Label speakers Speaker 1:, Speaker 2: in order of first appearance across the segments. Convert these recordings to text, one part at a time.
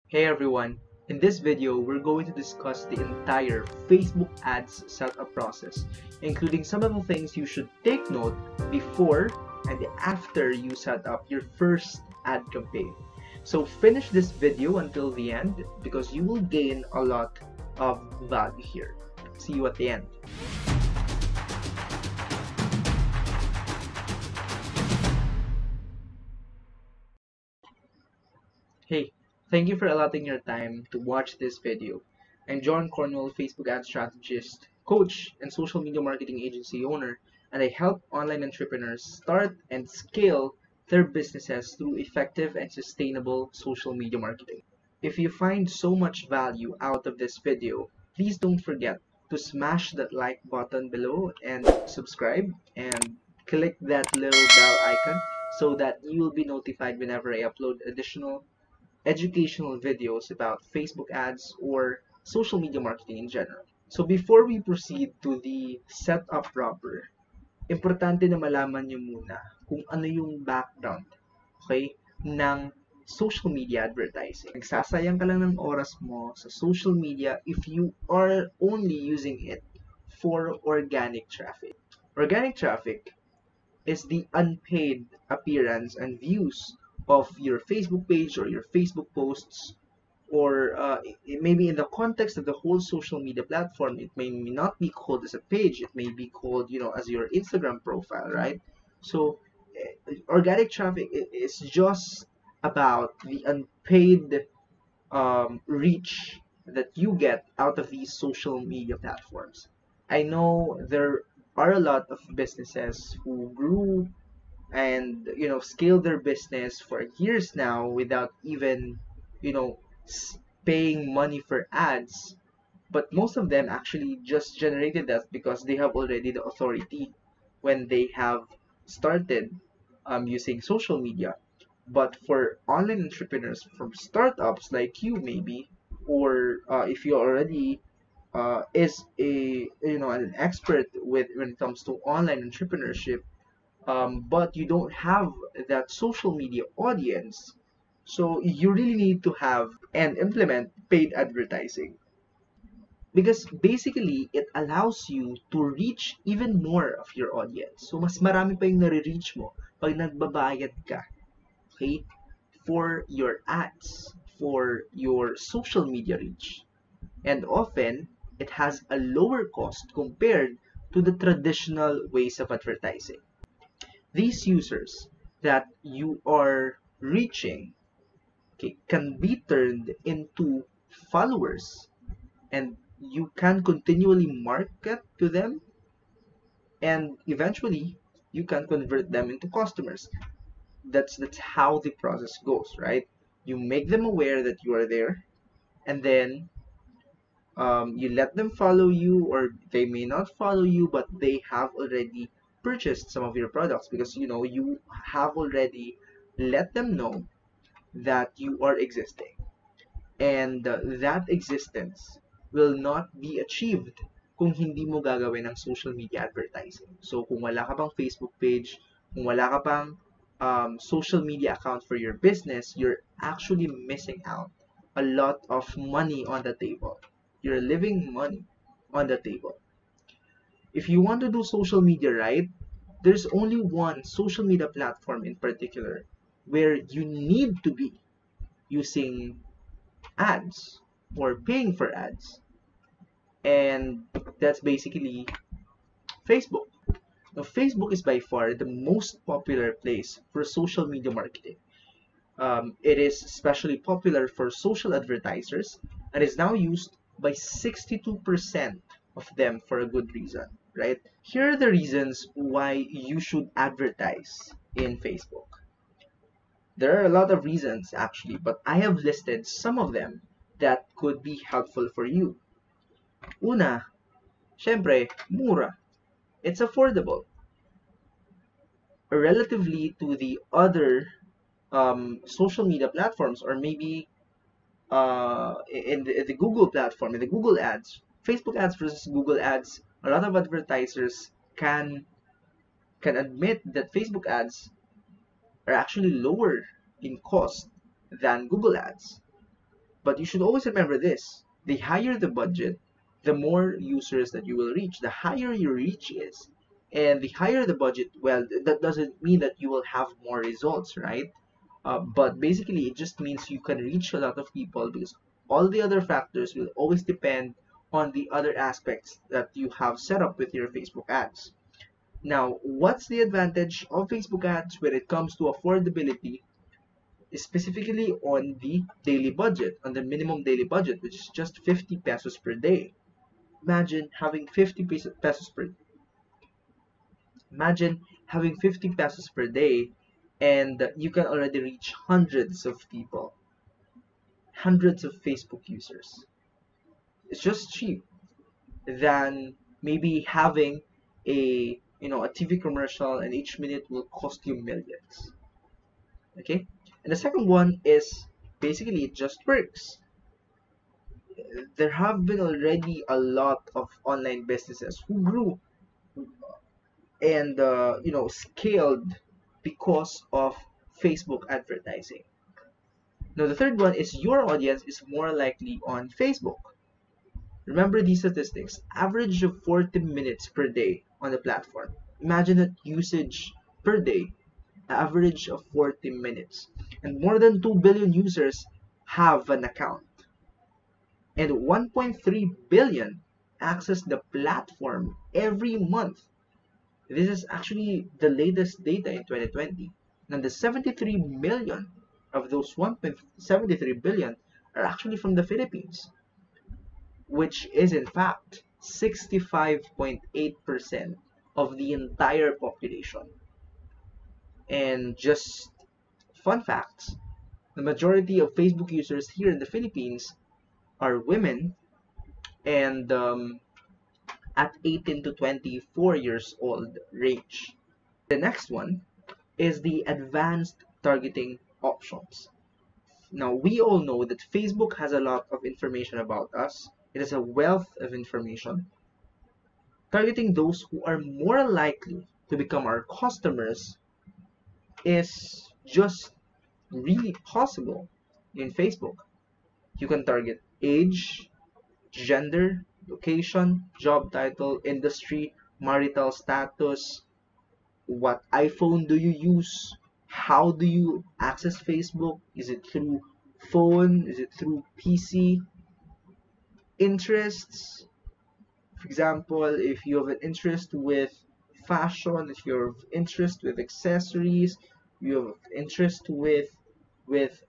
Speaker 1: Hey everyone, in this video we're going to discuss the entire Facebook ads setup process, including some of the things you should take note before and after you set up your first ad campaign. So finish this video until the end because you will gain a lot of value here. See you at the end. Hey, thank you for allotting your time to watch this video. I'm John Cornwell, Facebook ad strategist, coach, and social media marketing agency owner, and I help online entrepreneurs start and scale their businesses through effective and sustainable social media marketing. If you find so much value out of this video, please don't forget to smash that like button below and subscribe and click that little bell icon so that you will be notified whenever I upload additional educational videos about Facebook ads or social media marketing in general. So before we proceed to the setup proper, importante na malaman nyo muna kung ano yung background, okay, ng social media advertising. Nagsasayang ka lang ng oras mo sa social media if you are only using it for organic traffic. Organic traffic is the unpaid appearance and views of your Facebook page or your Facebook posts, or maybe in the context of the whole social media platform, it may not be called as a page, it may be called, as your Instagram profile, right? So organic traffic is just about the unpaid reach that you get out of these social media platforms. I know there are a lot of businesses who grew and scaled their business for years now without even you know paying money for ads, but most of them actually just generated that because they have already the authority when they have started using social media. But for online entrepreneurs from startups like you maybe, or if you already is a an expert with when it comes to online entrepreneurship, but you don't have that social media audience, so you really need to have and implement paid advertising because basically it allows you to reach even more of your audience. So mas marami pa yung nare-reach mo pag nagbabayad ka, okay, for your ads, for your social media reach. And often, it has a lower cost compared to the traditional ways of advertising. These users that you are reaching, okay, can be turned into followers, and you can continually market to them, and eventually you can convert them into customers. That's how the process goes, right? You make them aware that you are there, and then you let them follow you, or they may not follow you, but they have already purchased some of your products because you have already let them know that you are existing, and that existence will not be achieved kung hindi mo gagawin ng social media advertising. So kung wala ka pang Facebook page, kung wala ka pang social media account for your business, you're actually missing out a lot of money on the table. You're leaving money on the table. If you want to do social media right, there's only one social media platform in particular where you need to be using ads or paying for ads, and that's basically Facebook. Now, Facebook is by far the most popular place for social media marketing. It is especially popular for social advertisers and is now used by 62% of them for a good reason, right? Here are the reasons why you should advertise in Facebook. There are a lot of reasons actually, but I have listed some of them that could be helpful for you. Una, syempre, mura. It's affordable. Relatively to the other social media platforms, or maybe in the Google platform, in the Google ads, Facebook ads versus Google ads, a lot of advertisers can admit that Facebook ads are actually lower in cost than Google ads. But you should always remember this: the higher the budget, the more users that you will reach. The higher your reach is, and the higher the budget, well, that doesn't mean that you will have more results, right? But basically, it just means you can reach a lot of people, because all the other factors will always depend on the other aspects that you have set up with your Facebook ads. Now, what's the advantage of Facebook ads when it comes to affordability, specifically on the daily budget, on the minimum daily budget, which is just 50 pesos per day? Imagine having 50 pesos per Imagine having 50 pesos per day, and you can already reach hundreds of people, hundreds of Facebook users. It's just cheap than maybe having a TV commercial, and each minute will cost you millions. Okay? And the second one is basically it just works. There have been already a lot of online businesses who grew and scaled because of Facebook advertising. Now the third one is your audience is more likely on Facebook. Remember these statistics: average of 40 minutes per day on the platform. Imagine that usage per day, average of 40 minutes. And more than 2 billion users have an account. And 1.3 billion access the platform every month. This is actually the latest data in 2020. And the 73 million of those 1.73 billion are actually from the Philippines, which is in fact 65.8% of the entire population. And just fun facts: the majority of Facebook users here in the Philippines are women, and at 18 to 24 years old range. The next one is the advanced targeting options. Now, we all know that Facebook has a lot of information about us. It has a wealth of information. Targeting those who are more likely to become our customers is just really possible in Facebook. You can target age, gender, location, job title, industry, marital status, what iPhone do you use, how do you access Facebook, is it through phone, is it through PC, interests. For example, if you have an interest with fashion, if you have interest with accessories, you have interest with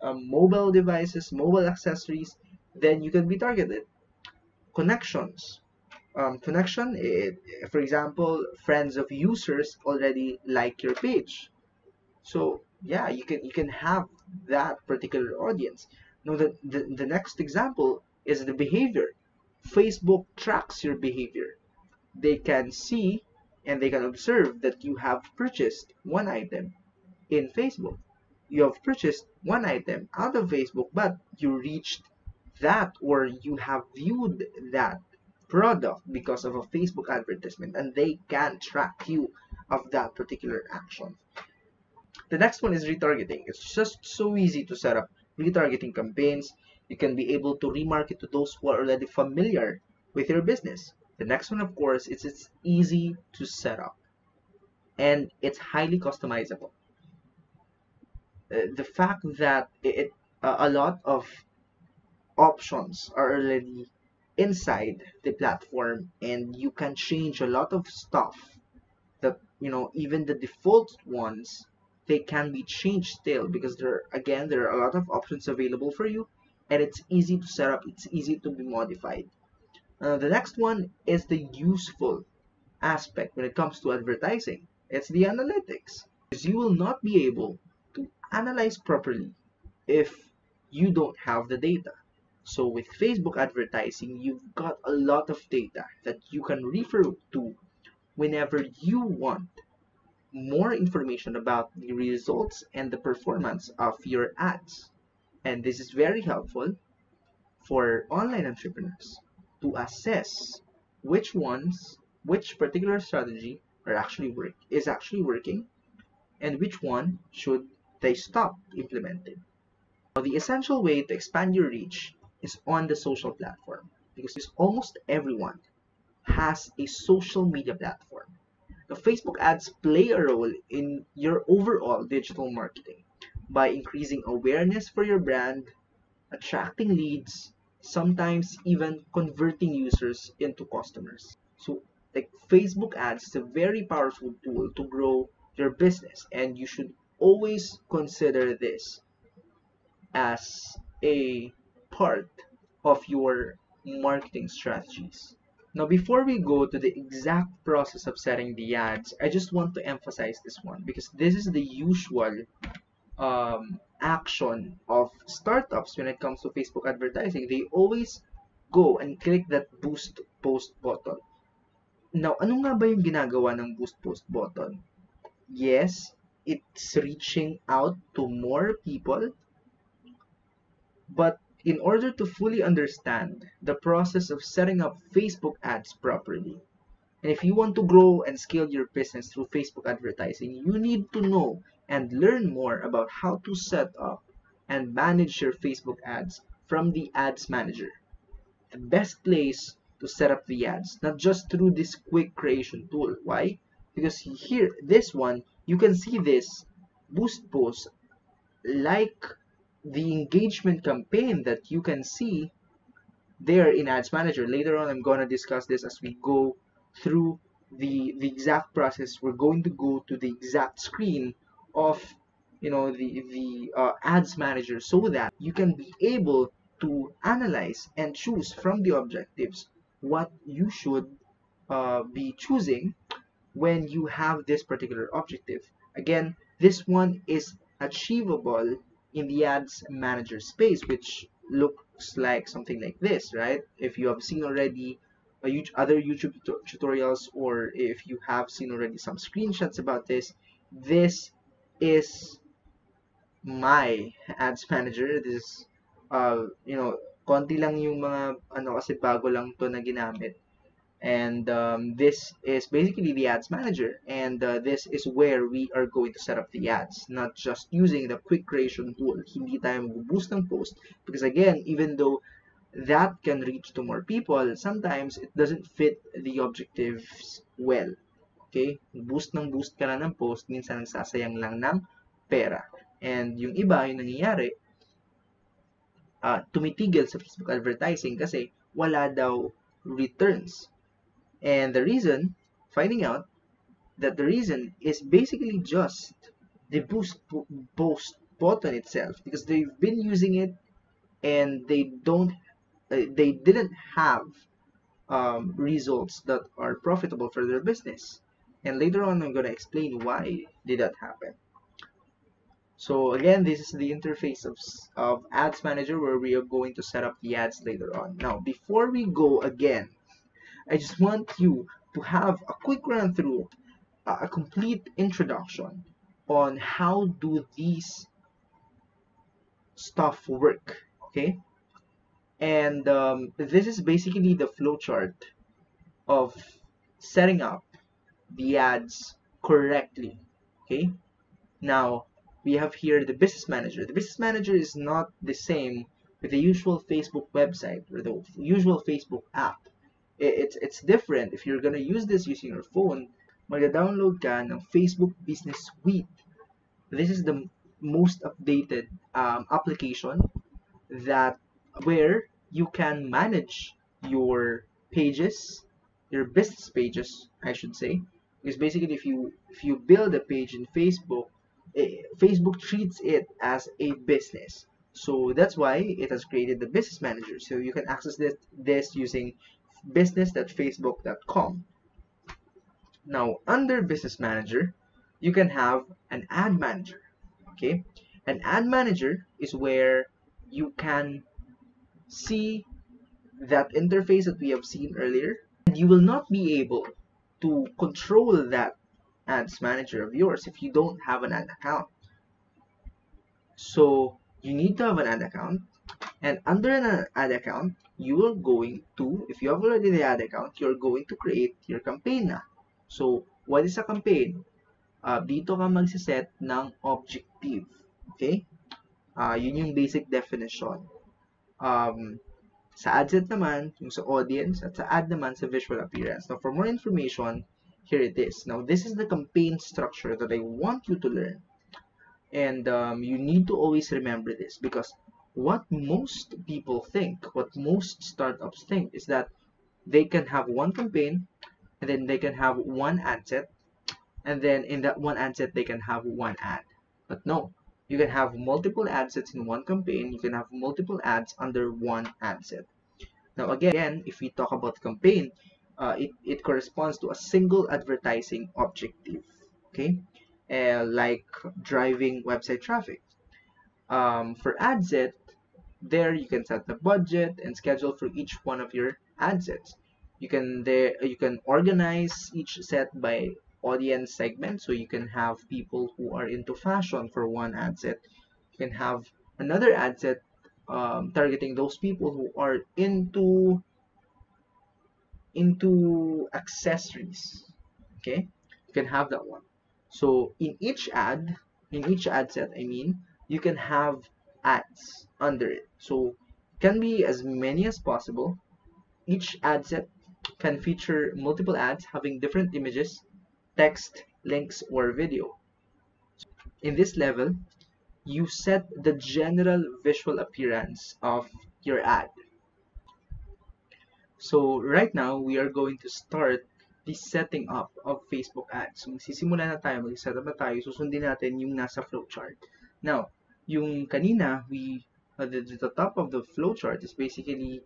Speaker 1: mobile devices, mobile accessories, then you can be targeted. Connections. For example, friends of users already like your page. So yeah, you can have that particular audience. Now the next example is the behavior. Facebook tracks your behavior. They can see and they can observe that you have purchased one item in Facebook. You have purchased one item out of Facebook, but you reached that, or you have viewed that product because of a Facebook advertisement, and they can track you of that particular action. The next one is retargeting. It's just so easy to set up retargeting campaigns. You can be able to remarket to those who are already familiar with your business. The next one, of course, is it's easy to set up and it's highly customizable. The fact that a lot of options are already inside the platform, and you can change a lot of stuff that even the default ones, they can be changed still, because there are a lot of options available for you, and it's easy to set up, it's easy to be modified. The next one is the useful aspect when it comes to advertising. It's the analytics, because you will not be able to analyze properly if you don't have the data. So with Facebook advertising, you've got a lot of data that you can refer to whenever you want more information about the results and the performance of your ads. And this is very helpful for online entrepreneurs to assess which particular strategy is actually working, and which one should they stop implementing. Now, the essential way to expand your reach is on the social platform, because almost everyone has a social media platform. The Facebook ads play a role in your overall digital marketing by increasing awareness for your brand, attracting leads, sometimes even converting users into customers. So, like, Facebook ads is a very powerful tool to grow your business, and you should always consider this as a part of your marketing strategies. Now, before we go to the exact process of setting the ads, I just want to emphasize this one, because this is the usual action of startups when it comes to Facebook advertising. They always go and click that boost post button. Now, ano nga ba yung ginagawa ng boost post button? Yes, it's reaching out to more people, but in order to fully understand the process of setting up Facebook ads properly, and if you want to grow and scale your business through Facebook advertising, you need to know and learn more about how to set up and manage your Facebook ads from the Ads Manager. The best place to set up the ads, not just through this quick creation tool. Why? Because here, this one, you can see this boost post like the engagement campaign that you can see there in Ads Manager. Later on, I'm going to discuss this as we go through the exact process. We're going to go to the exact screen of the Ads Manager, so that you can be able to analyze and choose from the objectives what you should be choosing when you have this particular objective. Again, this one is achievable in the Ads Manager space, which looks like something like this, right? If you have seen already other YouTube tutorials, or if you have seen already some screenshots about this, this is my Ads Manager. This is, konti lang yung mga, kasi bago lang to na ginamit. And this is basically the Ads Manager, and this is where we are going to set up the ads, not just using the quick creation tool. Hindi tayo mag-boost ng post, because again, even though that can reach to more people, sometimes it doesn't fit the objectives well. Okay? Boost ka lang ng post, minsan nagsasayang lang ng pera. And yung iba, yung nangyayari, tumitigil sa Facebook advertising kasi wala daw returns. And the reason, finding out that the reason is basically just the boost button itself, because they've been using it and they didn't have results that are profitable for their business. And later on, I'm going to explain why did that happen. So again, this is the interface of Ads Manager, where we are going to set up the ads later on. Now, before we go again, I just want you to have a quick run through, a complete introduction on how do these stuff work, okay? And this is basically the flowchart of setting up the ads correctly, okay? Now, we have here the Business Manager. The Business Manager is not the same with the usual Facebook website or the usual Facebook app. It's different. If you're gonna use this using your phone, mag-download ka ng Facebook Business Suite. This is the most updated application that where you can manage your pages, your business pages, I should say. Because basically, if you build a page in Facebook, Facebook treats it as a business. So that's why it has created the Business Manager. So you can access this using business.facebook.com. Now, under Business Manager, you can have an Ad Manager. Okay, an Ad Manager is where you can see that interface that we have seen earlier, and you will not be able to control that Ads Manager of yours if you don't have an ad account. So you need to have an ad account, and under an ad account, you are going to, if you have already the ad account, you're going to create your campaign na. So, what is a campaign? Dito ka magsiset ng objective. Okay? Yun yung basic definition. Sa ad set naman, yung sa audience, at sa ad naman sa visual appearance. Now, for more information, here it is. Now, this is the campaign structure that I want you to learn. And you need to always remember this, because what most people think, what most startups think, is that they can have one campaign, and then they can have one ad set, and then in that one ad set, they can have one ad. But no, you can have multiple ad sets in one campaign, you can have multiple ads under one ad set. Now again, if we talk about campaign, it corresponds to a single advertising objective, okay? Like driving website traffic. For ad set, there you can set the budget and schedule for each one of your ad sets. You can organize each set by audience segment, so you can have people who are into fashion for one ad set. You can have another ad set targeting those people who are into accessories. Okay, you can have that one. So in each ad set, I mean, you can have ads under it. So can be as many as possible. Each ad set can feature multiple ads having different images, text, links, or video. In this level, you set the general visual appearance of your ad. So right now, we are going to start the setting up of Facebook ads. So magsisimula na tayo, mag-set up na tayo, susundin natin yung nasa flowchart. Now, yung kanina, the top of the flowchart is basically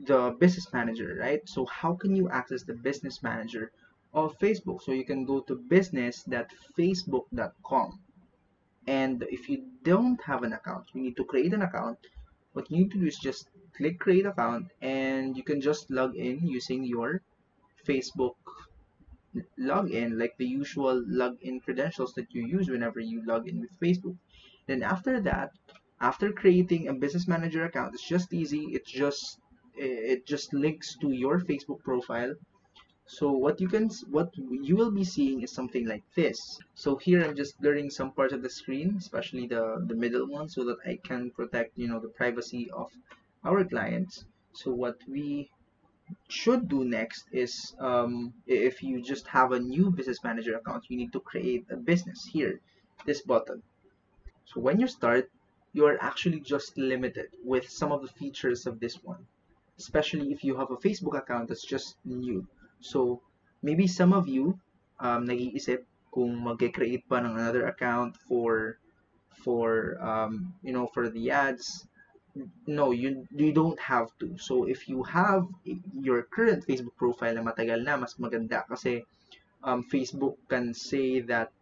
Speaker 1: the business manager, right? So how can you access the business manager of Facebook? So you can go to business.facebook.com. And if you don't have an account, you need to create an account. What you need to do is just click create account, and you can just log in using your Facebook login, like the usual login credentials that you use whenever you log in with Facebook. Then after that, after creating a business manager account, it's just easy. It just links to your Facebook profile. So what you will be seeing is something like this. So here I'm just blurring some parts of the screen, especially the middle one, so that I can protect, the privacy of our clients. So what we should do next is, if you just have a new business manager account, you need to create a business here, this button. So when you start, you are actually just limited with some of the features of this one, especially if you have a Facebook account that's just new. So maybe some of you nag-iisip kung mag-create pa ng another account for the ads. No, you don't have to. So if you have your current Facebook profile na matagal na, mas maganda, kasi Facebook can say that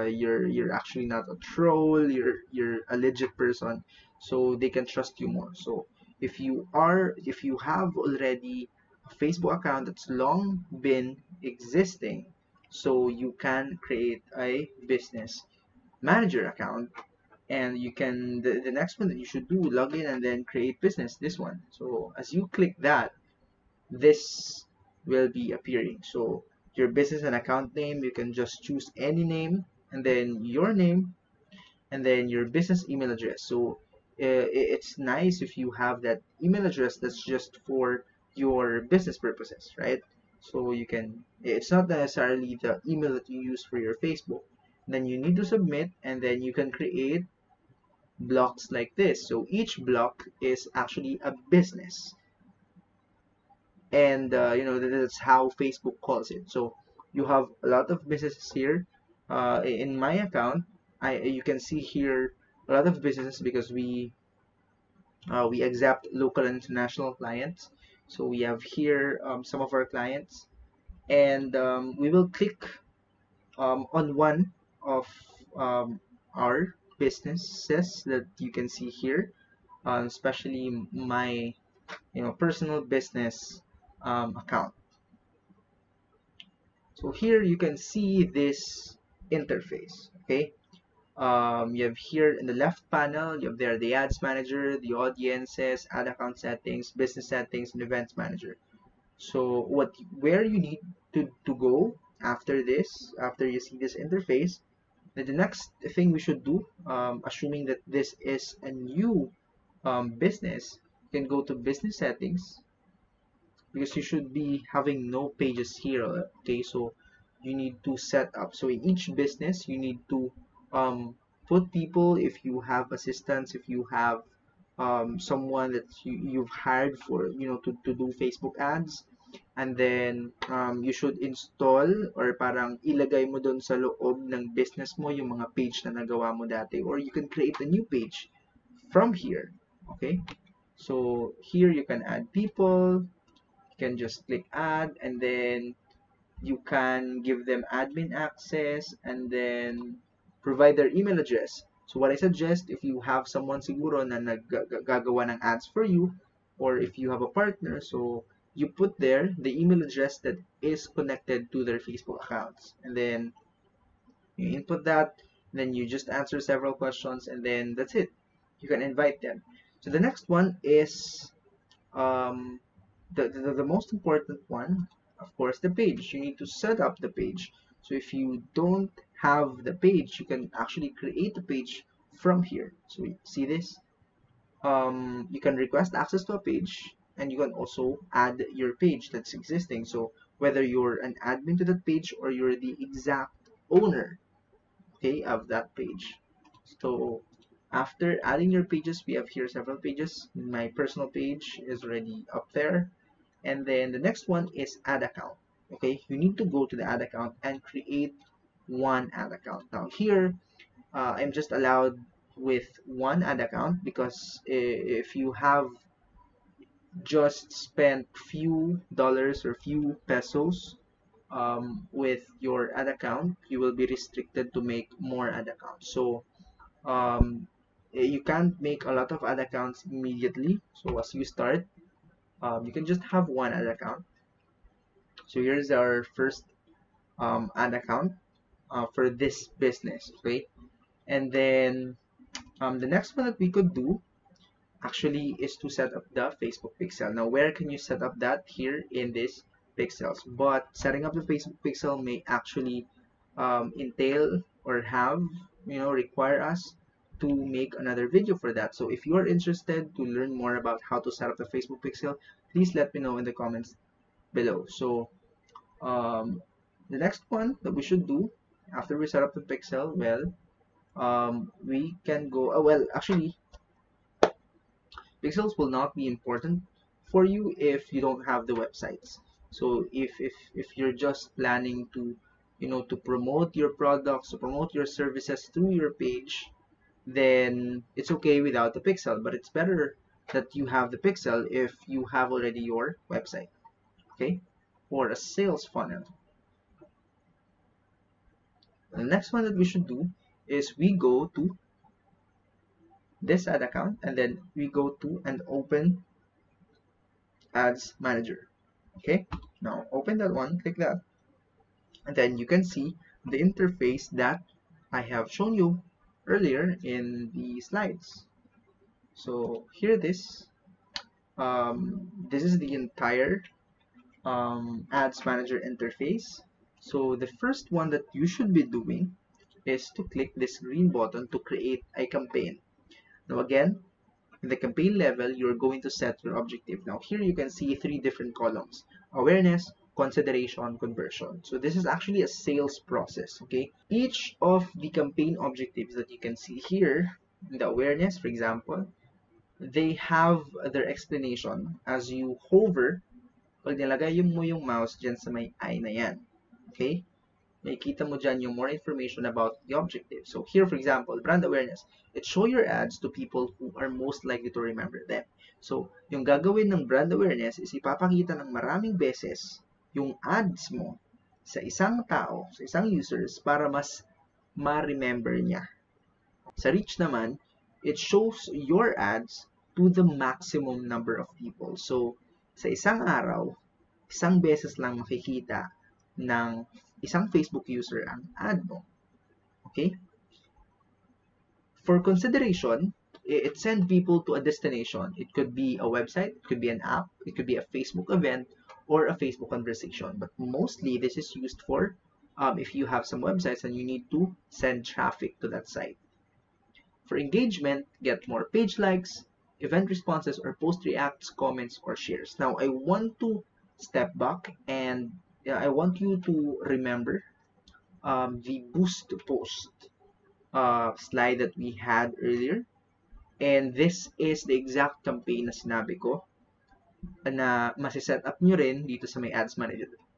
Speaker 1: you're actually not a troll, you're a legit person, so they can trust you more. So if you have already a Facebook account that's long been existing, so you can create a business manager account, and you can the next one that you should do, log in and then create business, this one. So as you click that, this will be appearing. So your business and account name, you can just choose any name, and then your name, and then your business email address. So it's nice if you have that email address that's just for your business purposes, right? So it's not necessarily the email that you use for your Facebook. Then you need to submit, and then you can create blocks like this. So each block is actually a business, and that's how Facebook calls it. So you have a lot of businesses here. In my account, you can see here a lot of businesses, because we accept local and international clients. So we have here some of our clients, and we will click on one of our businesses that you can see here, especially my personal business account. So here you can see this interface. Okay, you have here in the left panel, you have there the ads manager, the audiences, ad account settings, business settings, and events manager. So where you need to go after this, after you see this interface, then the next thing we should do, assuming that this is a new business, You can go to business settings, because you should be having no pages here. Okay, so you need to set up, so in each business you need to put people, if you have assistants, if you have someone that you've hired for, to do Facebook ads. And then you should install, or parang ilagay mo doon sa loob ng business mo yung mga page na nagawa mo dati, or you can create a new page from here. Okay, so here you can add people. You can just click add, and then you can give them admin access, and then provide their email address. So what I suggest, if you have someone siguro na naggagawa ng ads for you, or if you have a partner, so you put there the email address that is connected to their Facebook accounts, and then you input that, then you just answer several questions, and then that's it. You can invite them. So the next one is um, the most important one, of course, the page. You need to set up the page. So if you don't have the page, you can actually create a page from here. So you see this? You can request access to a page, and you can also add your page that's existing. So whether you're an admin to that page, or you're the exact owner, okay, of that page. So after adding your pages, we have here several pages. My personal page is already up there. And then the next one is add account. Okay, you need to go to the add account and create one ad account. Now here, I'm just allowed with one ad account, because if you have just spent few dollars or few pesos with your ad account, you will be restricted to make more ad accounts. So you can't make a lot of ad accounts immediately. So as you start, you can just have one ad account. So here's our first ad account for this business. Okay, and then the next one that we could do actually is to set up the Facebook pixel. Now where can you set up that? Here in this pixels, but setting up the Facebook pixel may actually entail, or have, require us to make another video for that. So if you are interested to learn more about how to set up the Facebook pixel, please let me know in the comments below. So the next one that we should do after we set up the pixel, well, we can go, well, actually, pixels will not be important for you if you don't have the websites. So if you're just planning to, to promote your products, to promote your services through your page, then it's okay without the pixel. But it's better that you have the pixel if you have already your website, okay, or a sales funnel. The next one that we should do is we go to this ad account, and then we go to and open ads manager. Okay, now open that one, click that, and then you can see the interface that I have shown you earlier in the slides. So here this is the entire ads manager interface. So the first one that you should be doing is to click this green button to create a campaign. Now again, in the campaign level, you're going to set your objective. Now here you can see 3 different columns: awareness, consideration, conversion. So this is actually a sales process, okay? Each of the campaign objectives that you can see here, in the awareness, for example, they have their explanation as you hover. Pag nilagay mo yung mouse dyan sa may eye na yan, okay? Makikita mo dyan yung more information about the objective. So here, for example, brand awareness. It show your ads to people who are most likely to remember them. So, yung gagawin ng brand awareness is ipapakita ng maraming beses yung ads mo sa isang tao, sa isang users, para mas ma-remember niya. Sa reach naman, it shows your ads to the maximum number of people. So, sa isang araw, isang beses lang makikita ng isang Facebook user ang ad mo. Okay? For consideration, it sends people to a destination. It could be a website, it could be an app, it could be a Facebook event, or a Facebook conversation. But mostly, this is used for if you have some websites and you need to send traffic to that site. For engagement, get more page likes, event responses, or post reacts, comments, or shares. Now, I want to step back and I want you to remember the boost post slide that we had earlier. And this is the exact campaign na sinabi ko na masiset up nyo rin dito sa may ads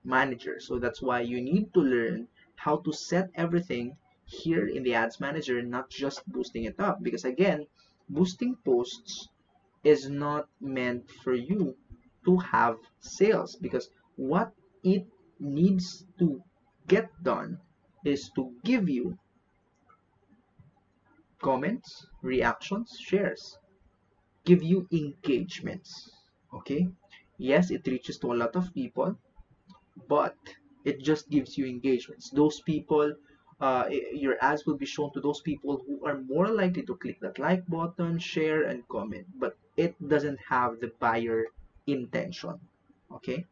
Speaker 1: manager. So that's why you need to learn how to set everything here in the ads manager, not just boosting it up. Because again, boosting posts is not meant for you to have sales, because what it needs to get done is to give you comments, reactions, shares, give you engagements. Okay, yes, it reaches to a lot of people, but it just gives you engagements. Those people, your ads will be shown to those people who are more likely to click that like button, share, and comment, but it doesn't have the buyer intention. Okay,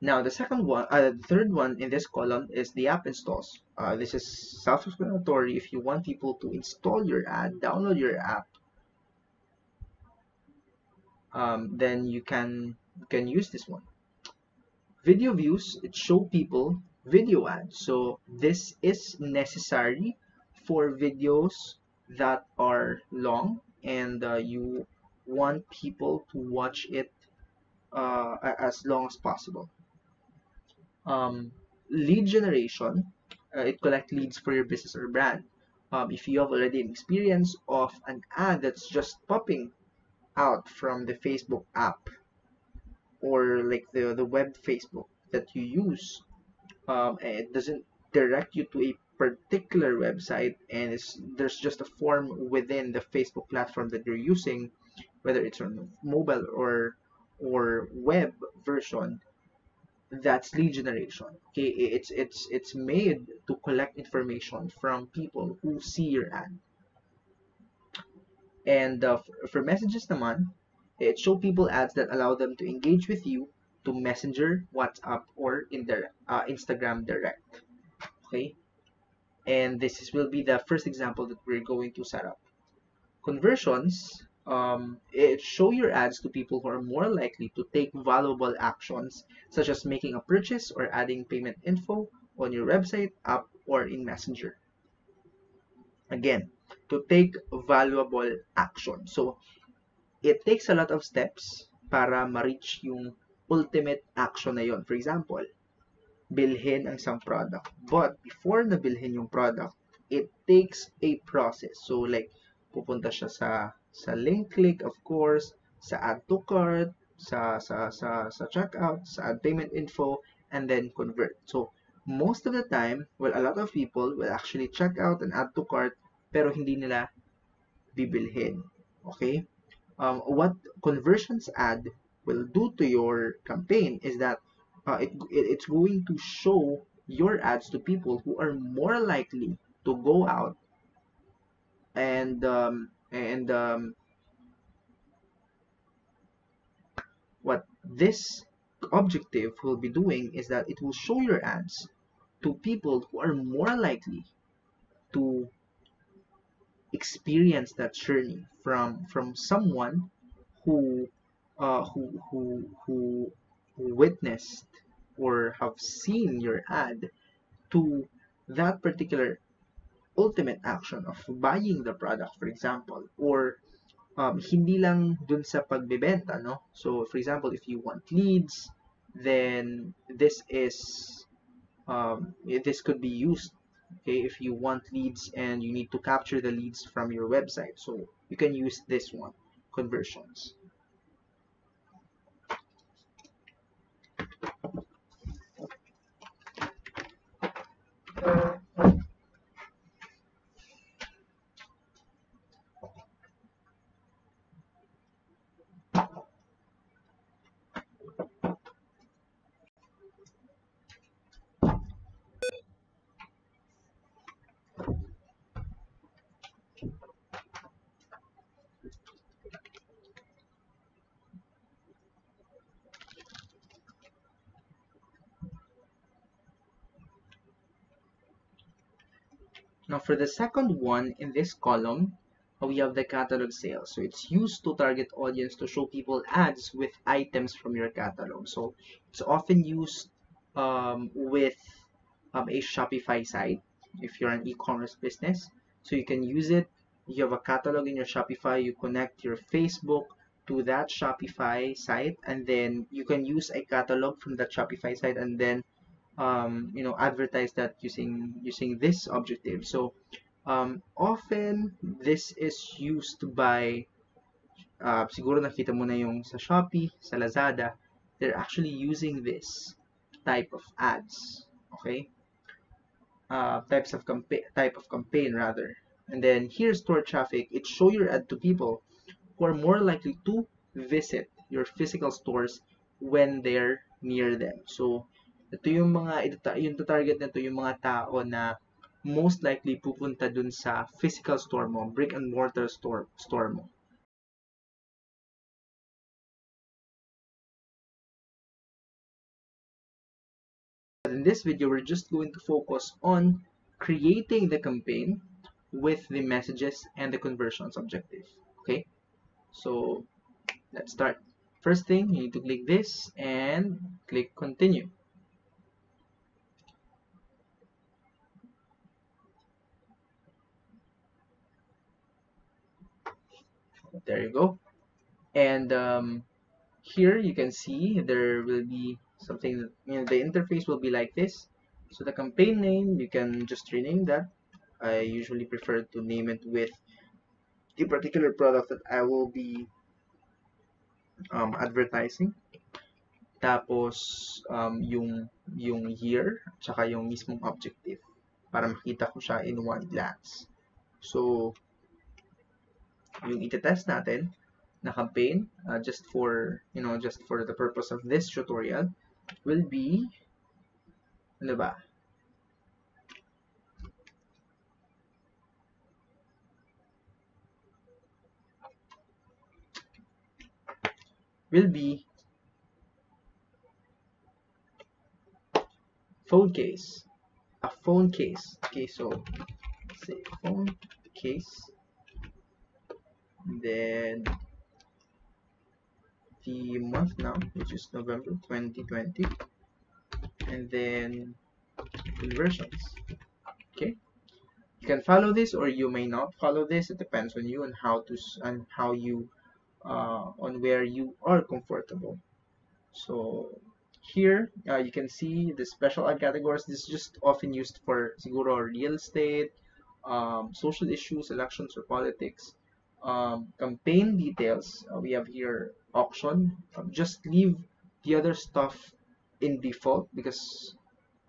Speaker 1: now the third one in this column is the app installs. This is self-explanatory. If you want people to install your ad, download your app, then you can use this one. Video views, it show people video ads. So this is necessary for videos that are long and you want people to watch it as long as possible. Um, Lead generation, it collects leads for your business or brand. If you have already an experience of an ad that's just popping out from the Facebook app, or like the web Facebook that you use, and it doesn't direct you to a particular website, and there's just a form within the Facebook platform that you're using, whether it's on mobile or web version, that's lead generation. Okay, it's made to collect information from people who see your ad. And for messages naman, it show people ads that allow them to engage with you to Messenger, WhatsApp, or in their Instagram direct. Okay, and will be the first example that we're going to set up. Conversions, it show your ads to people who are more likely to take valuable actions, such as making a purchase or adding payment info on your website, app, or in Messenger. Again, to take valuable action. So it takes a lot of steps para ma-reach yung ultimate action na yon. For example, bilhin ang isang product. But before na bilhin yung product, it takes a process. So like, pupunta siya sa link click, of course, sa add to cart, sa checkout, sa add payment info, and then convert. So most of the time, well, a lot of people will actually check out and add to cart, pero hindi nila bibilhin. Okay? What conversions ad will do to your campaign is that it's going to show your ads to people who are more likely to go out and what this objective will be doing is that it will show your ads to people who are more likely to experience that journey from someone who who witnessed or have seen your ad to that particular ultimate action of buying the product, for example, or hindi lang dun sa pagbebenta, no? So for example, if you want leads, then this could be used. Okay, if you want leads and you need to capture the leads from your website, so you can use this one, conversions. Now for the second one in this column, we have the catalog sales. So it's used to target audience to show people ads with items from your catalog. So it's often used with a Shopify site if you're an e-commerce business. So you can use it. You have a catalog in your Shopify. You connect your Facebook to that Shopify site, and then you can use a catalog from that Shopify site, and then advertise that using this objective. So often this is used by siguro nakita mo na yung sa Shopee, sa Lazada, they're actually using this type of ads. Okay, type of campaign rather. And then here's store traffic. It show your ad to people who are more likely to visit your physical stores when they're near them. So ito yung yung target nito yung mga tao na most likely pupunta dun sa physical store mo, brick and mortar store mo. In this video, we're just going to focus on creating the campaign with the messages and the conversions objective. Okay, so let's start. First thing, you need to click this and click continue. There you go. And here you can see there will be something, the interface will be like this. So the campaign name, you can just rename that. I usually prefer to name it with the particular product that I will be advertising. Tapos yung year tsaka yung mismong objective para makita ko siya in one glance. So yung ite-test natin na campaign just for the purpose of this tutorial will be ano ba? Will be phone case. A phone case. Okay, so say phone case. And then the month now, which is November 2020. And then conversions. Okay. You can follow this or you may not follow this. It depends on you and how you on where you are comfortable. So here you can see the special ad categories. This is just often used for siguro real estate, social issues, elections, or politics. Campaign details, we have here auction. Just leave the other stuff in default because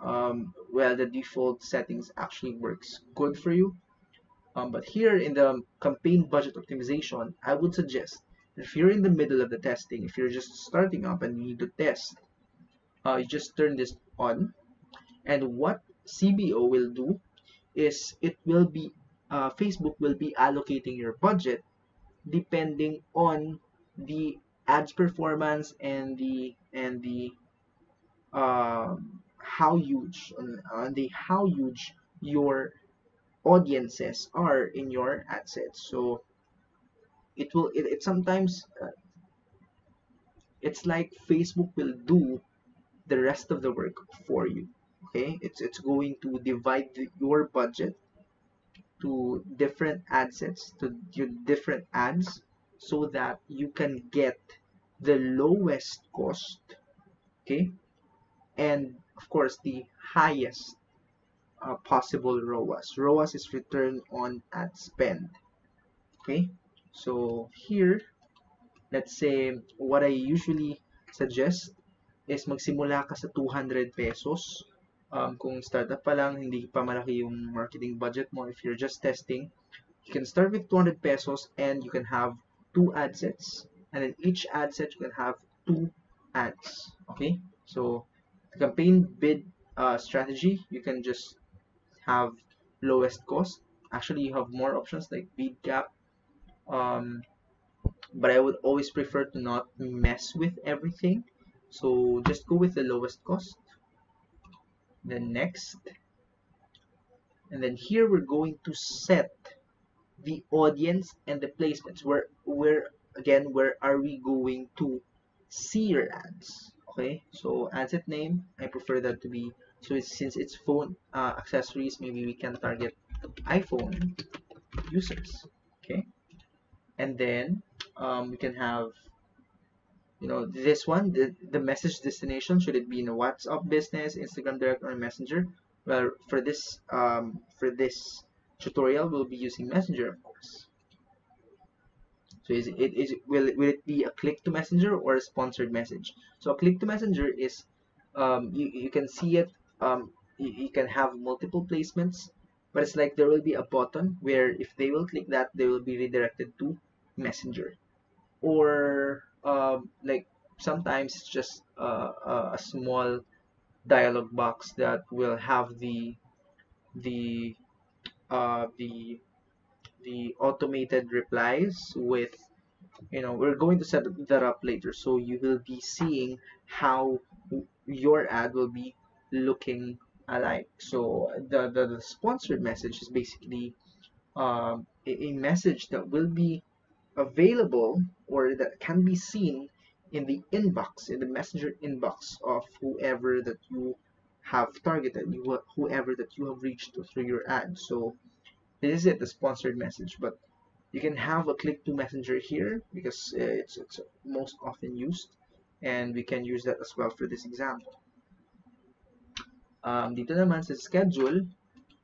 Speaker 1: well, the default settings actually works good for you. But here in the campaign budget optimization, I would suggest if you're in the middle of the testing, if you're just starting up and you need to test, you just turn this on. And what CBO will do is it will be Facebook will be allocating your budget depending on the ads performance and the how huge your audiences are in your ad sets. So it sometimes it's like Facebook will do the rest of the work for you. Okay, it's going to divide your budget to different ad sets, to your different ads, so that you can get the lowest cost. Okay, and of course the highest possible ROAS. ROAS is return on ad spend. Okay, so here, let's say what I usually suggest is magsimula ka sa 200 pesos. Kung startup pa lang, hindi pa malaki yung marketing budget mo, if you're just testing, you can start with 200 pesos and you can have 2 ad sets. And then each ad set you can have 2 ads. Okay? So, the campaign bid strategy, you can just have lowest cost. Actually, you have more options like bid cap. But I would always prefer to not mess with everything. So just go with the lowest cost. Then next. And then here we're going to set the audience and the placements. Where are we going to see your ads? Okay, so ad set name, I prefer that to be, so since it's phone accessories, maybe we can target iPhone users. Okay, and then we can have, this one, the message destination, should it be in a WhatsApp business, Instagram direct, or Messenger? Well, for this tutorial, we'll be using Messenger, of course. So will it be a click to Messenger or a sponsored message? So a click to Messenger is, you can see it, you can have multiple placements, but it's like there will be a button where if they will click that, they will be redirected to Messenger. Or like sometimes it's just a small dialog box that will have the uh, the the automated replies with, we're going to set that up later, so you will be seeing how your ad will be looking alike. So the sponsored message is basically a message that will be available, or that can be seen in the inbox, in the messenger inbox of whoever that you have targeted, whoever that you have reached through your ad. So this is it, the sponsored message. But you can have a click to messenger here because it's most often used, and we can use that as well for this example. Dito naman sa schedule,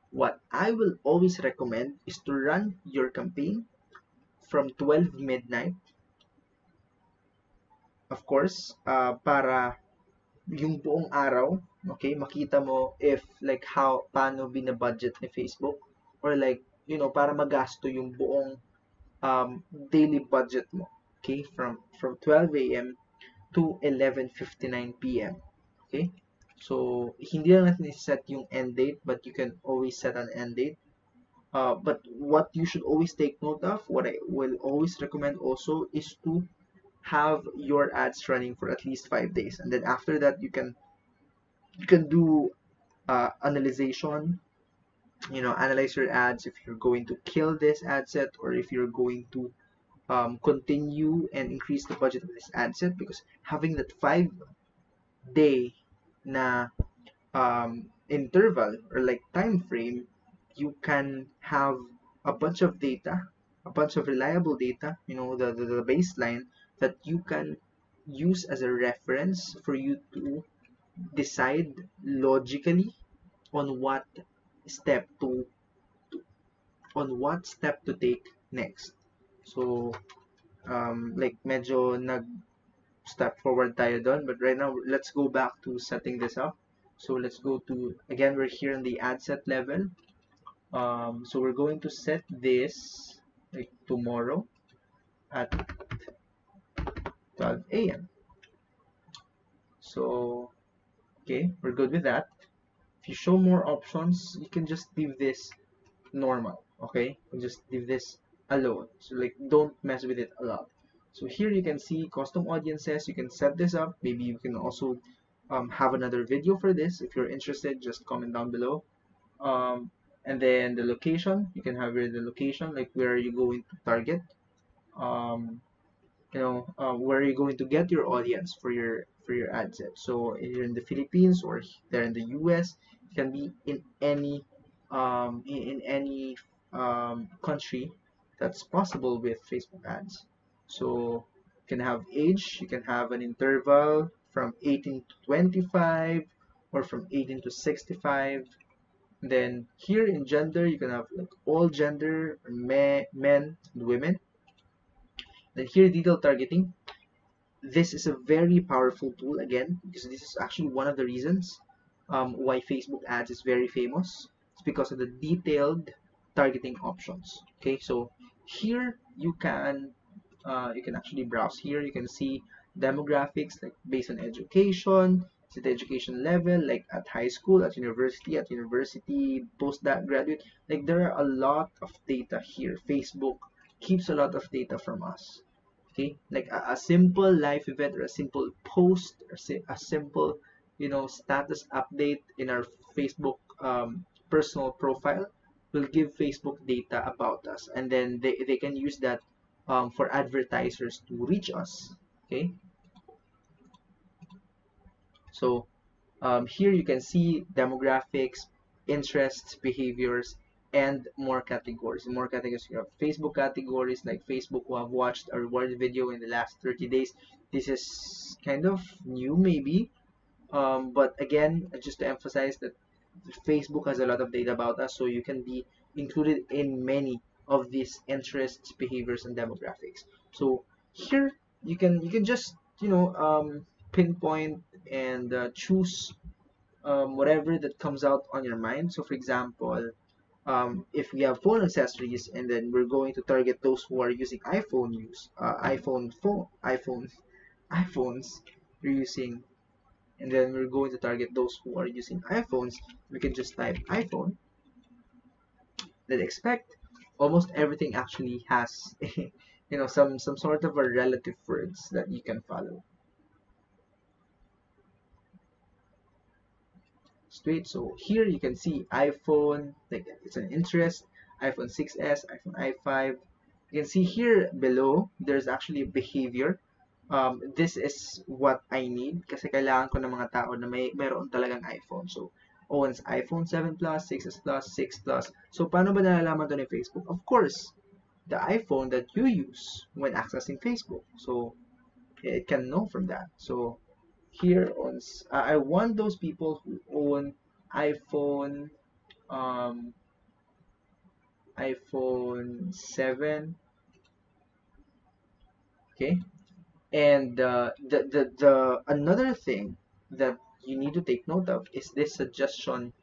Speaker 1: what I will always recommend is to run your campaign from 12 midnight, of course, para yung buong araw, okay, makita mo if like paano binabudget ni Facebook, or like, para magasto yung buong daily budget mo, okay, from 12 a.m. to 11:59 p.m. Okay? So, hindi lang natin set yung end date, but you can always set an end date. But what you should always take note of, what I will always recommend also, is to have your ads running for at least 5 days, and then after that you can do analyzation. Analyze your ads if you're going to kill this ad set, or if you're going to continue and increase the budget of this ad set, because having that 5 day na interval, or like time frame, you can have a bunch of data, a bunch of reliable data, the baseline that you can use as a reference for you to decide logically on what step to take next. So like medyo nag step forward tayo doon, but right now let's go back to setting this up. So let's go to, again, we're here in the ad set level. So we're going to set this like tomorrow at 12 a.m. So okay, we're good with that. If you show more options, you can just leave this normal, okay? You just leave this alone, so like don't mess with it a lot. So here you can see custom audiences. You can set this up. Maybe you can also have another video for this. If you're interested, just comment down below. And then the location, you can have here the location, like where are you going to target, um, where are you going to get your audience for your ad set. So if you're in the Philippines or they're in the US, it can be in any country that's possible with Facebook ads. So you can have age, you can have an interval from 18 to 25, or from 18 to 65. Then here in gender, you can have like all gender, men and women. Then here detailed targeting. This is a very powerful tool, again, because this is actually one of the reasons why Facebook ads is very famous. It's because of the detailed targeting options. Okay, so here you can actually browse here. You can see demographics like based on education, is it education level, like at high school, at university, postgraduate. Like there are a lot of data here. Facebook keeps a lot of data from us. Okay, like a simple live event, or a simple post, or a simple status update in our Facebook personal profile will give Facebook data about us, and then they can use that for advertisers to reach us. Okay, so here you can see demographics, interests, behaviors, and more categories. More categories, you have Facebook categories like Facebook who have watched a rewarded video in the last 30 days. This is kind of new maybe, but again, just to emphasize that Facebook has a lot of data about us, so you can be included in many of these interests, behaviors, and demographics. So here you can just pinpoint and choose whatever that comes out on your mind. So for example, if we have phone accessories, and then we're going to target those who are using iPhones are using, and then we're going to target those who are using iPhones. We can just type iPhone, then expect almost everything actually has some sort of a relative words that you can follow. Straight. So here you can see iPhone, like it's an interest, iPhone 6s, iPhone i5. You can see here below there's actually a behavior. This is what I need kasi kailangan ko ng mga tao na mayroon talagang iPhone. So owns iPhone 7 Plus, 6s Plus, 6 Plus. So paano ba nalalaman to ni Facebook? Of course, the iPhone that you use when accessing Facebook. So it can know from that. So here on I want those people who own iPhone um, iPhone 7. Okay, and the another thing that you need to take note of is this suggestion.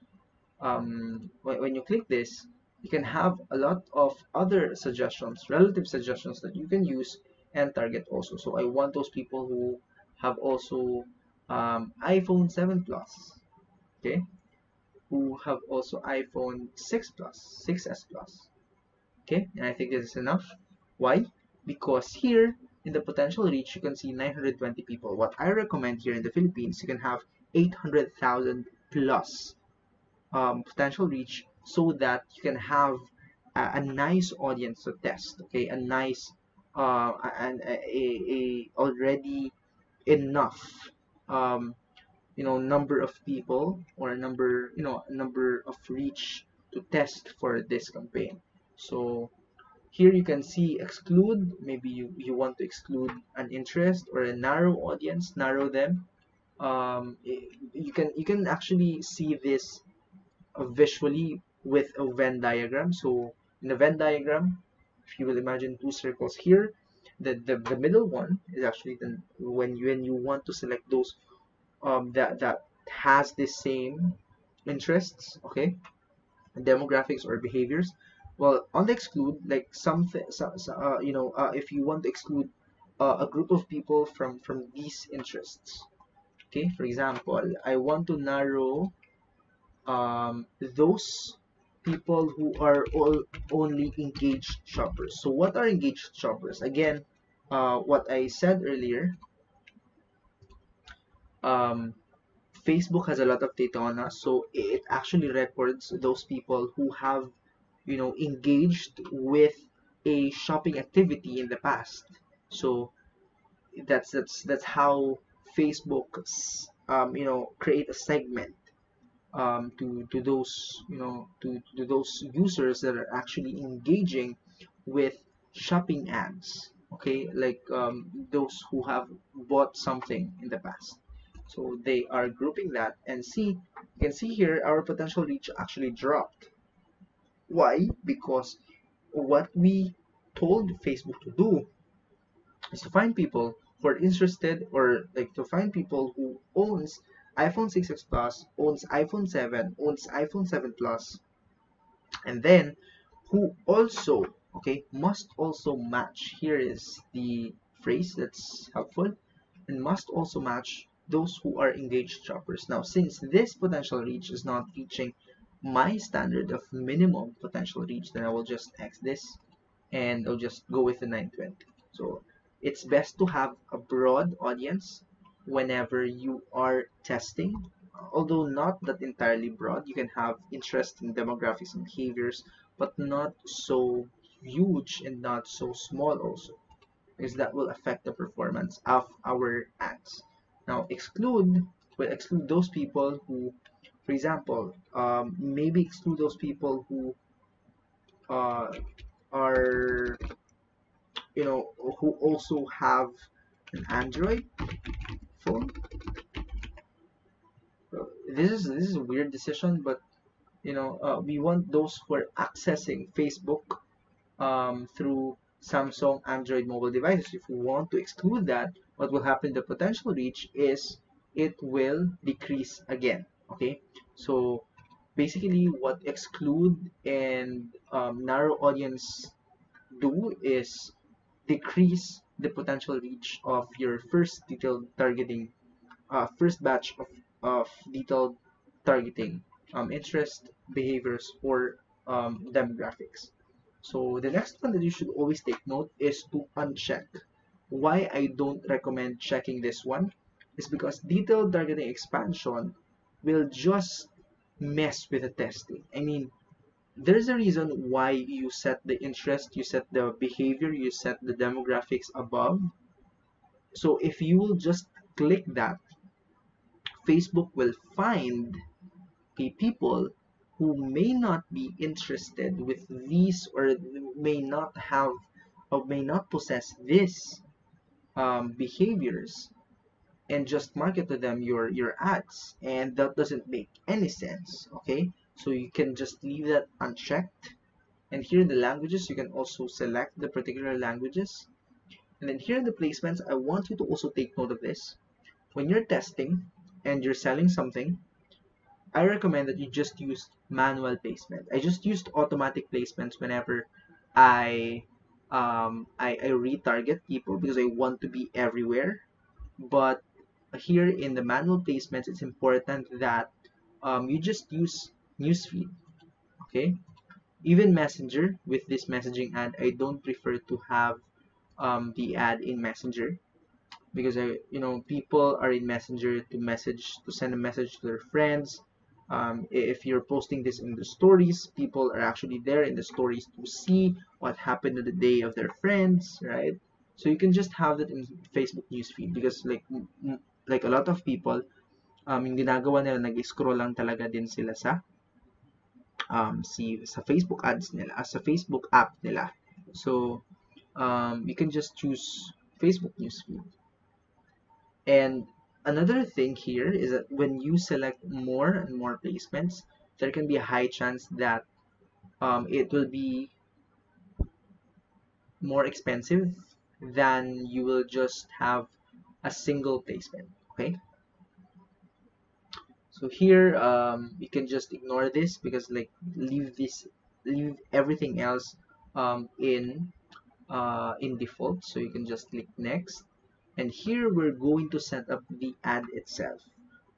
Speaker 1: When you click this, you can have a lot of other suggestions, relative suggestions that you can use and target also. So I want those people who have also iPhone 7 Plus, okay, who have also iPhone 6 Plus, 6s Plus, okay, and I think this is enough. Why? Because here in the potential reach, you can see 920 people. What I recommend here in the Philippines, you can have 800,000 plus potential reach, so that you can have a nice audience to test. Okay, a nice and a already enough um, number of people, or a number of reach to test for this campaign. So here you can see exclude. Maybe you want to exclude an interest or a narrow audience, narrow them. You can actually see this visually with a Venn diagram. So in the Venn diagram, if you will imagine two circles here, the middle one is actually when you want to select those that has the same interests, okay, demographics or behaviors. Well, on the exclude, like something, if you want to exclude a group of people from these interests, okay. For example, I want to narrow those people who are all only engaged shoppers. So what are engaged shoppers? Again, what I said earlier, um, Facebook has a lot of data on us, so it actually records those people who have, engaged with a shopping activity in the past. So that's how Facebook, create a segment to those to those users that are actually engaging with shopping ads, okay, like those who have bought something in the past. So they are grouping that, and you can see here our potential reach actually dropped. Why? Because what we told Facebook to do is to find people who are interested, or like to find people who owns iPhone 6s Plus, owns iPhone 7, owns iPhone 7 Plus, and then who also, okay, must also match. Here is the phrase that's helpful, and must also match those who are engaged shoppers. Now, since this potential reach is not reaching my standard of minimum potential reach, then I will just X this, and I'll just go with the 920. So it's best to have a broad audience whenever you are testing although not that entirely broad. You can have interest in demographics and behaviors, but not so huge and not so small also, because that will affect the performance of our ads. Now, exclude those people who, for example, maybe exclude those people who uh, are, who also have an Android phone. This is a weird decision, but we want those who are accessing Facebook through Samsung Android mobile devices. If we want to exclude that, what will happen? The potential reach is it will decrease again. Okay, so basically, what exclude and narrow audience do is decrease the potential reach of your first detailed targeting, first batch of detailed targeting, interest, behaviors, or demographics. So the next one that you should always take note is to uncheck. Why I don't recommend checking this one is because detailed targeting expansion will just mess with the testing. I mean, there's a reason why you set the interest, you set the behavior, you set the demographics above. So if you will just click that, Facebook will find people who may not be interested with these, or may not have, or may not possess these behaviors, and just market to them your ads, and that doesn't make any sense. Okay, so you can just leave that unchecked. And here in the languages, you can also select the particular languages. And then here in the placements, I want you to also take note of this. When you're testing and you're selling something, I recommend that you just use manual placement. I just used automatic placements whenever I retarget people, because I want to be everywhere. But here in the manual placements, it's important that you just use newsfeed. Okay, even Messenger, with this messaging ad, I don't prefer to have the ad in Messenger, because people are in Messenger to send a message to their friends. If you're posting this in the stories, people are actually there in the stories to see what happened on the day of their friends, right? So you can just have that in Facebook newsfeed, because like a lot of people, yung ginagawa nila, nag-scroll lang talaga din sila sa Facebook ads nila, sa Facebook app nila. So you can just choose Facebook newsfeed. And another thing here is that when you select more and more placements, there can be a high chance that it will be more expensive than you will just have a single placement. Okay, so here you can just ignore this, because like leave everything else in default. So you can just click next, and here we're going to set up the ad itself.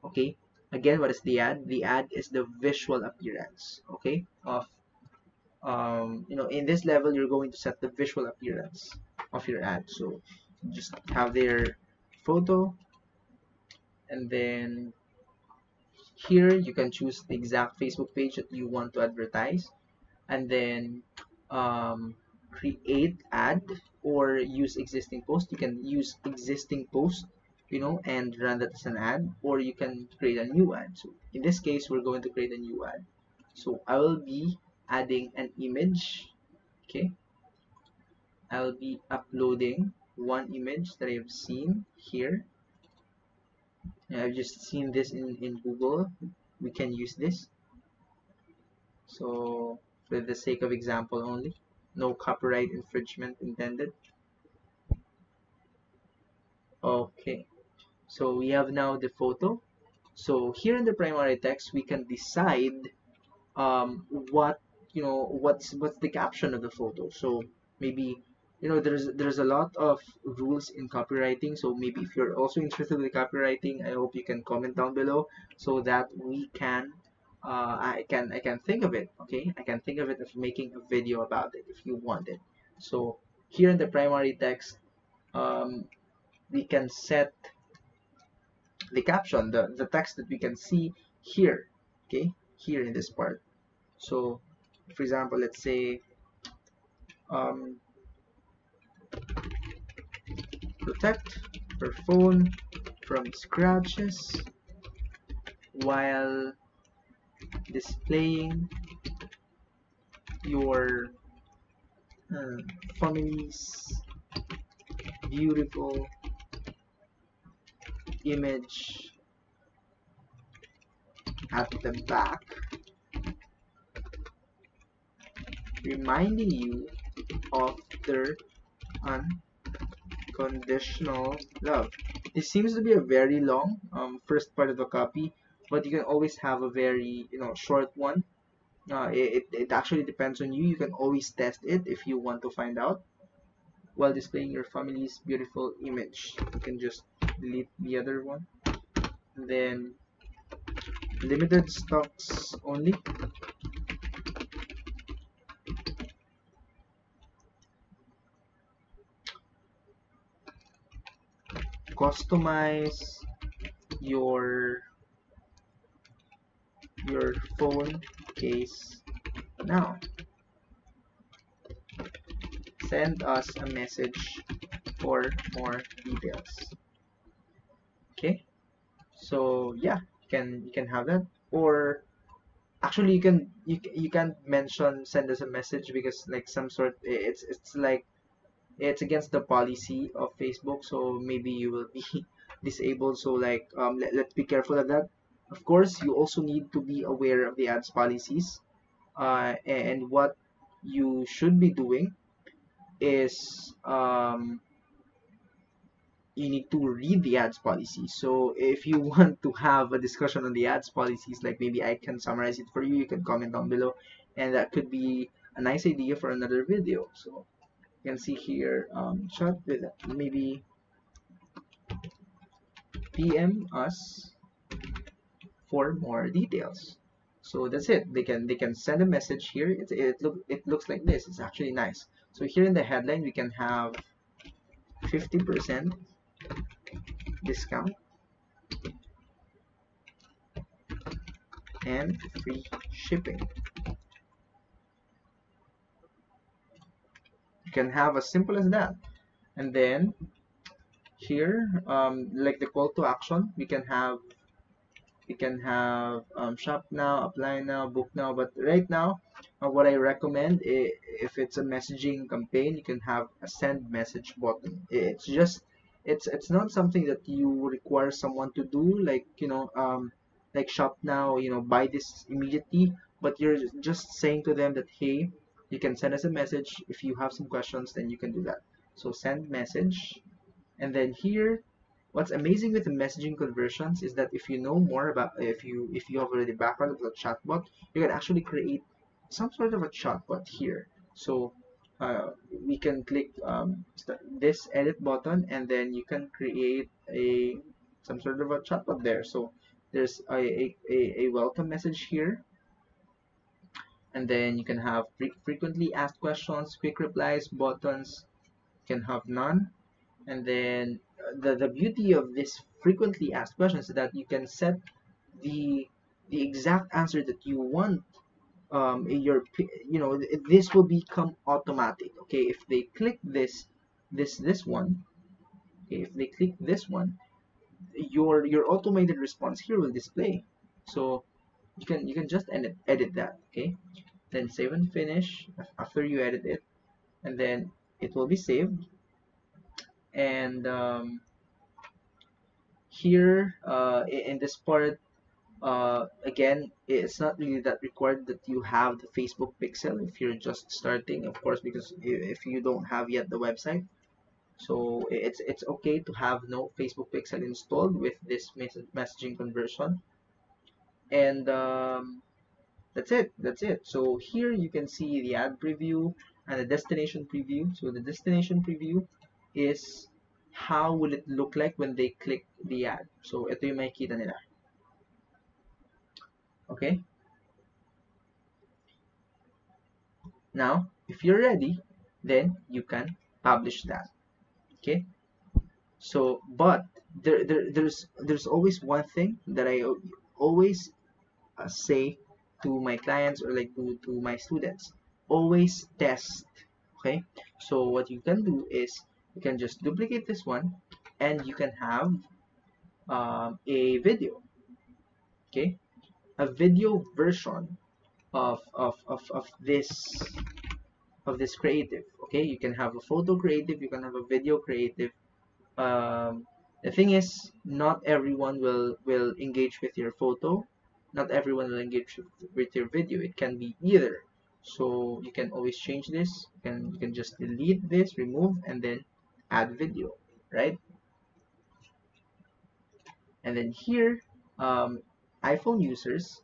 Speaker 1: Okay, again, what is the ad? The ad is the visual appearance, okay, of in this level, you're going to set the visual appearance of your ad. So just have their photo, and then here you can choose the exact Facebook page that you want to advertise, and then create ad or use existing post. You can use existing post, and run that as an ad, or you can create a new ad. So in this case, we're going to create a new ad. So I will be adding an image. Okay, I'll be uploading one image that I've seen here. I've just seen this in Google. We can use this. So for the sake of example only, no copyright infringement intended. Okay, so we have now the photo. So here in the primary text, we can decide what what's the caption of the photo. So maybe there's a lot of rules in copywriting. So maybe if you're also interested in copywriting, I hope you can comment down below, so that we can I can think of it. Okay, I can think of it of making a video about it if you want it. So here in the primary text, we can set the caption, the text that we can see here, okay, here in this part. So for example, let's say um, protect your phone from scratches while displaying your family's beautiful image at the back, reminding you of their unconditional love. This seems to be a very long first part of the copy, but you can always have a very short one. It actually depends on you. You can always test it if you want to find out. While displaying your family's beautiful image, you can just delete the other one. And then limited stocks only. Customize your phone case now. Send us a message for more details. Okay, so yeah, you can have that. Or actually you can mention send us a message, because like some sort, it's like it's against the policy of Facebook, so maybe you will be disabled. So like let's be careful of that. Of course, you also need to be aware of the ads policies, and what you should be doing is you need to read the ads policy. So if you want to have a discussion on the ads policies, like maybe I can summarize it for you, you can comment down below, and that could be a nice idea for another video. So you can see here, chat with maybe PM us for more details. So that's it. They can send a message here. It looks like this. It's actually nice. So here in the headline we can have 50% discount and free shipping. You can have as simple as that. And then here, like the call to action, we can have shop now, apply now, book now. But right now, what I recommend, if it's a messaging campaign, you can have a send message button. It's not something that you require someone to do, like like shop now, buy this immediately. But you're just saying to them that, hey, you can send us a message if you have some questions, then you can do that. So send message. And then here, what's amazing with the messaging conversions is that if you know more about, if you have already background of the chatbot, you can actually create some sort of a chatbot here. So we can click this edit button, and then you can create some sort of a chatbot there. So there's a welcome message here, and then you can have frequently asked questions, quick replies, buttons. You can have none. And then the beauty of this frequently asked questions is that you can set the exact answer that you want in your this will become automatic. Okay, if they click this one, okay, if they click this one, your automated response here will display. So you can just edit that. Okay, then save and finish after you edit it, and then it will be saved. And here in this part, again, it's not really that required that you have the Facebook pixel if you're just starting, of course, because if you don't have yet the website. So it's okay to have no Facebook pixel installed with this messaging conversion. And that's it. So here you can see the ad preview and the destination preview. So the destination preview is how will it look like when they click the ad. So ito yung makikita nila. Okay, now if you're ready, then you can publish that. Okay, so but there's always one thing that I always say to my clients, or like to my students: always test. Okay, so what you can do is you can just duplicate this one, and you can have a video. Okay, a video version of this creative. Okay, you can have a photo creative, you can have a video creative. um, the thing is, not everyone will engage with your photo, not everyone will engage with your video. It can be either. So you can always change this. You can just delete this, remove, and then add video, right? And then here, iPhone users,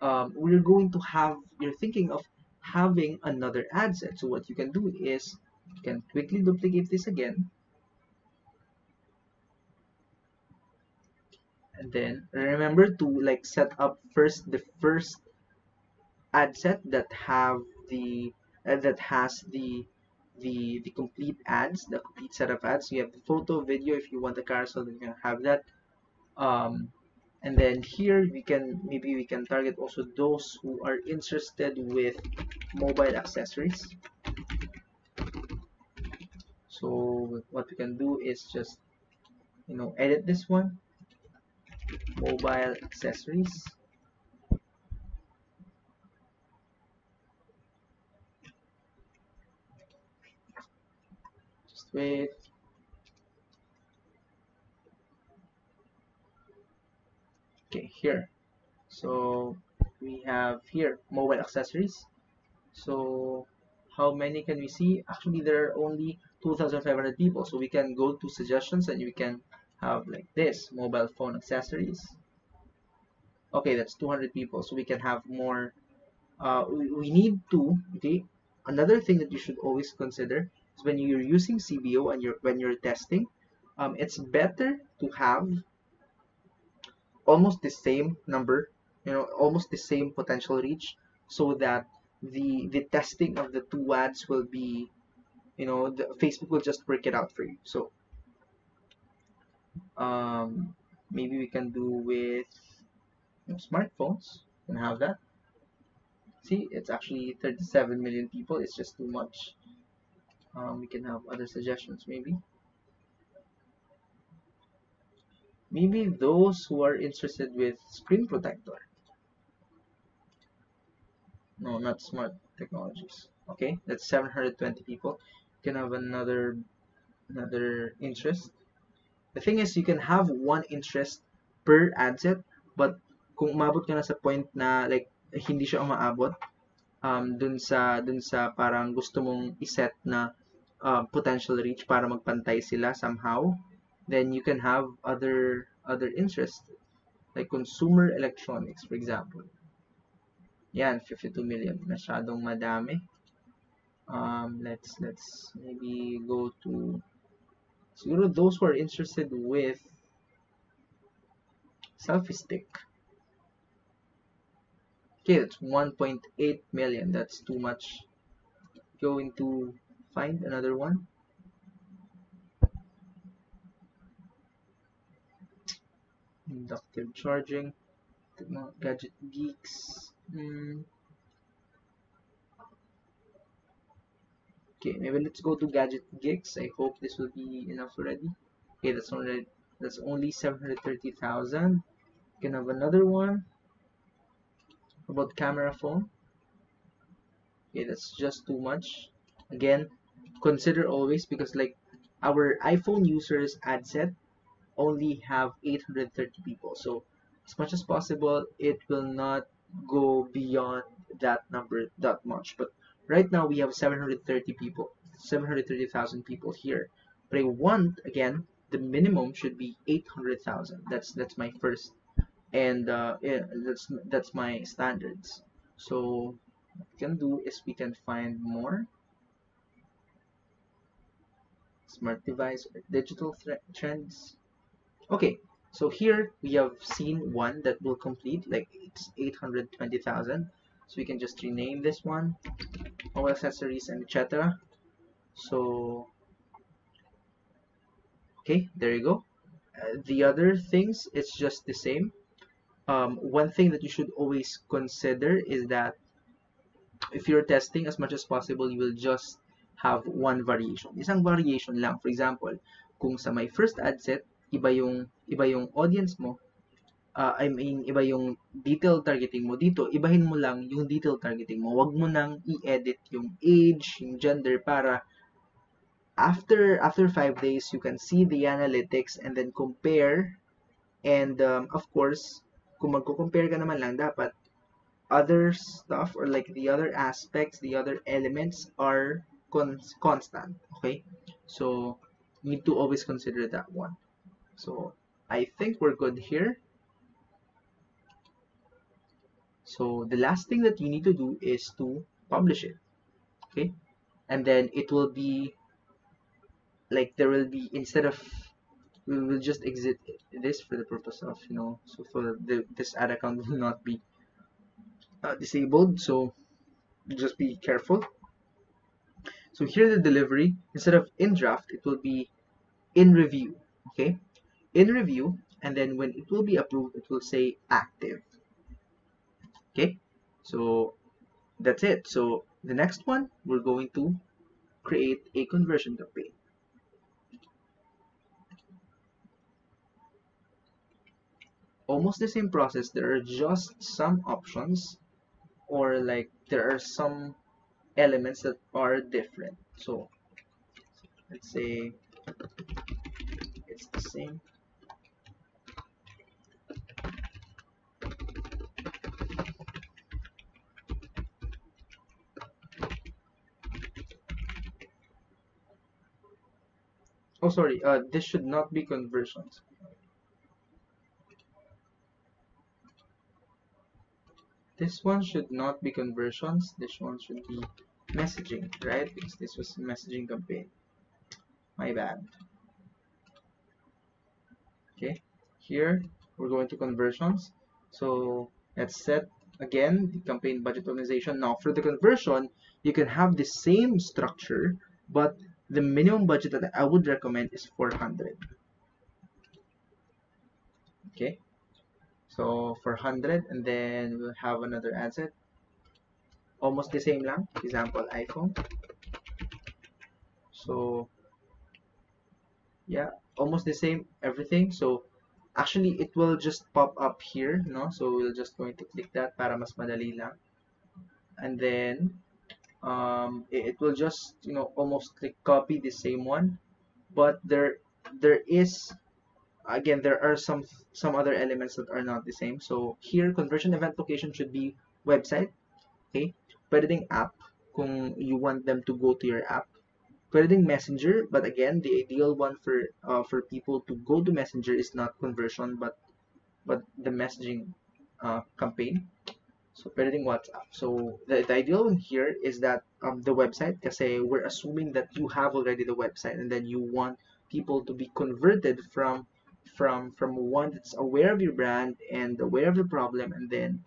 Speaker 1: we're going to have, you're thinking of having another ad set. So what you can do is you can quickly duplicate this again, and then remember to like set up first the first ad set that have the that has the complete ads, the complete set of ads. So you have the photo, video. If you want the carousel, then you can have that. um, and then here we can target also those who are interested with mobile accessories. So what we can do is just, edit this one, mobile accessories. Just wait. Okay, here. So we have here mobile accessories. So how many can we see? Actually, there are only 2,500 people. So we can go to suggestions and we can have like this, mobile phone accessories. Okay, that's 200 people. So we can have more. We need to, okay. Another thing that you should always consider is when you're using CBO and when you're testing, it's better to have almost the same number, almost the same potential reach, so that the testing of the two ads will be, Facebook will just work it out for you. So maybe we can do with, smartphones. You can have that. See, it's actually 37 million people. It's just too much. We can have other suggestions, maybe those who are interested with screen protector. No, not smart technologies. Okay, that's 720 people. You can have another interest. The thing is, you can have one interest per ad set, but kung umabot ka na sa point na like hindi siya umaabot dun sa parang gusto mong iset na potential reach para magpantay sila somehow, then you can have other interests like consumer electronics, for example. Yan, 52 million. Masyadong madami. Let's maybe go to siguro those who are interested with selfie stick. Okay, that's 1.8 million. That's too much. Going to find another one. Inductive charging. Gadget geeks. Okay, maybe let's go to gadget geeks. I hope this will be enough already. Okay, that's only 730,000. You can have another one about camera phone. Okay, that's just too much. Again, consider always, because like our iPhone users ad set only have 830 people. So as much as possible, it will not go beyond that number that much. But right now we have 730 people, 730,000 people here. But I want, again, the minimum should be 800,000. That's my first, and yeah, that's my standards. So what we can do is we can find more smart device or digital trends. Okay, so here we have seen one that will complete, like it's 820,000. So we can just rename this one, mobile accessories and etc. So, okay, there you go. The other things, it's just the same. One thing that you should always consider is that if you're testing, as much as possible, you will just have one variation. Isang variation lang. For example, kung sa my first ad set, iba yung audience mo, I mean, iba yung detail targeting mo dito, ibahin mo lang yung detail targeting mo. Wag mo nang i-edit yung age, yung gender para after 5 days you can see the analytics and then compare. And of course, kung magko-compare ka naman lang, dapat other stuff or like the other aspects, the other elements are constant. Okay, so you need to always consider that one. So I think we're good here. So the last thing that you need to do is to publish it. Okay, and then it will be like there will be, instead of, we will just exit this for the purpose of, so for this ad account will not be disabled, so just be careful. So here the delivery, instead of in draft, it will be in review. Okay, in review, and then when it will be approved, it will say active. Okay, so that's it. So the next one, we're going to create a conversion campaign. Almost the same process. There are just some options, or like there are some elements that are different. So let's say it's the same. Oh, sorry, this should not be conversions. This one should not be conversions. This one should be messaging, right? Because this was a messaging campaign. My bad. Okay, here we're going to conversions. So let's set again the campaign budget organization. Now for the conversion, you can have the same structure, but the minimum budget that I would recommend is 400. Okay, so 400, and then we'll have another ad set. Almost the same lang. Example, iPhone. So yeah, almost the same everything. So actually it will just pop up here, no? So we're just going to click that para mas madali lang. And then it will just, almost like copy the same one, but there is, again, there are some other elements that are not the same. So here, conversion event location should be website. Okay, pwede ding app kung you want them to go to your app. Pwede ding messenger, but again, the ideal one for people to go to messenger is not conversion, but the messaging campaign. So pwede ding WhatsApp. So the ideal one here is that the website, kasi we're assuming that you have already the website, and then you want people to be converted from one that's aware of your brand and aware of the problem, and then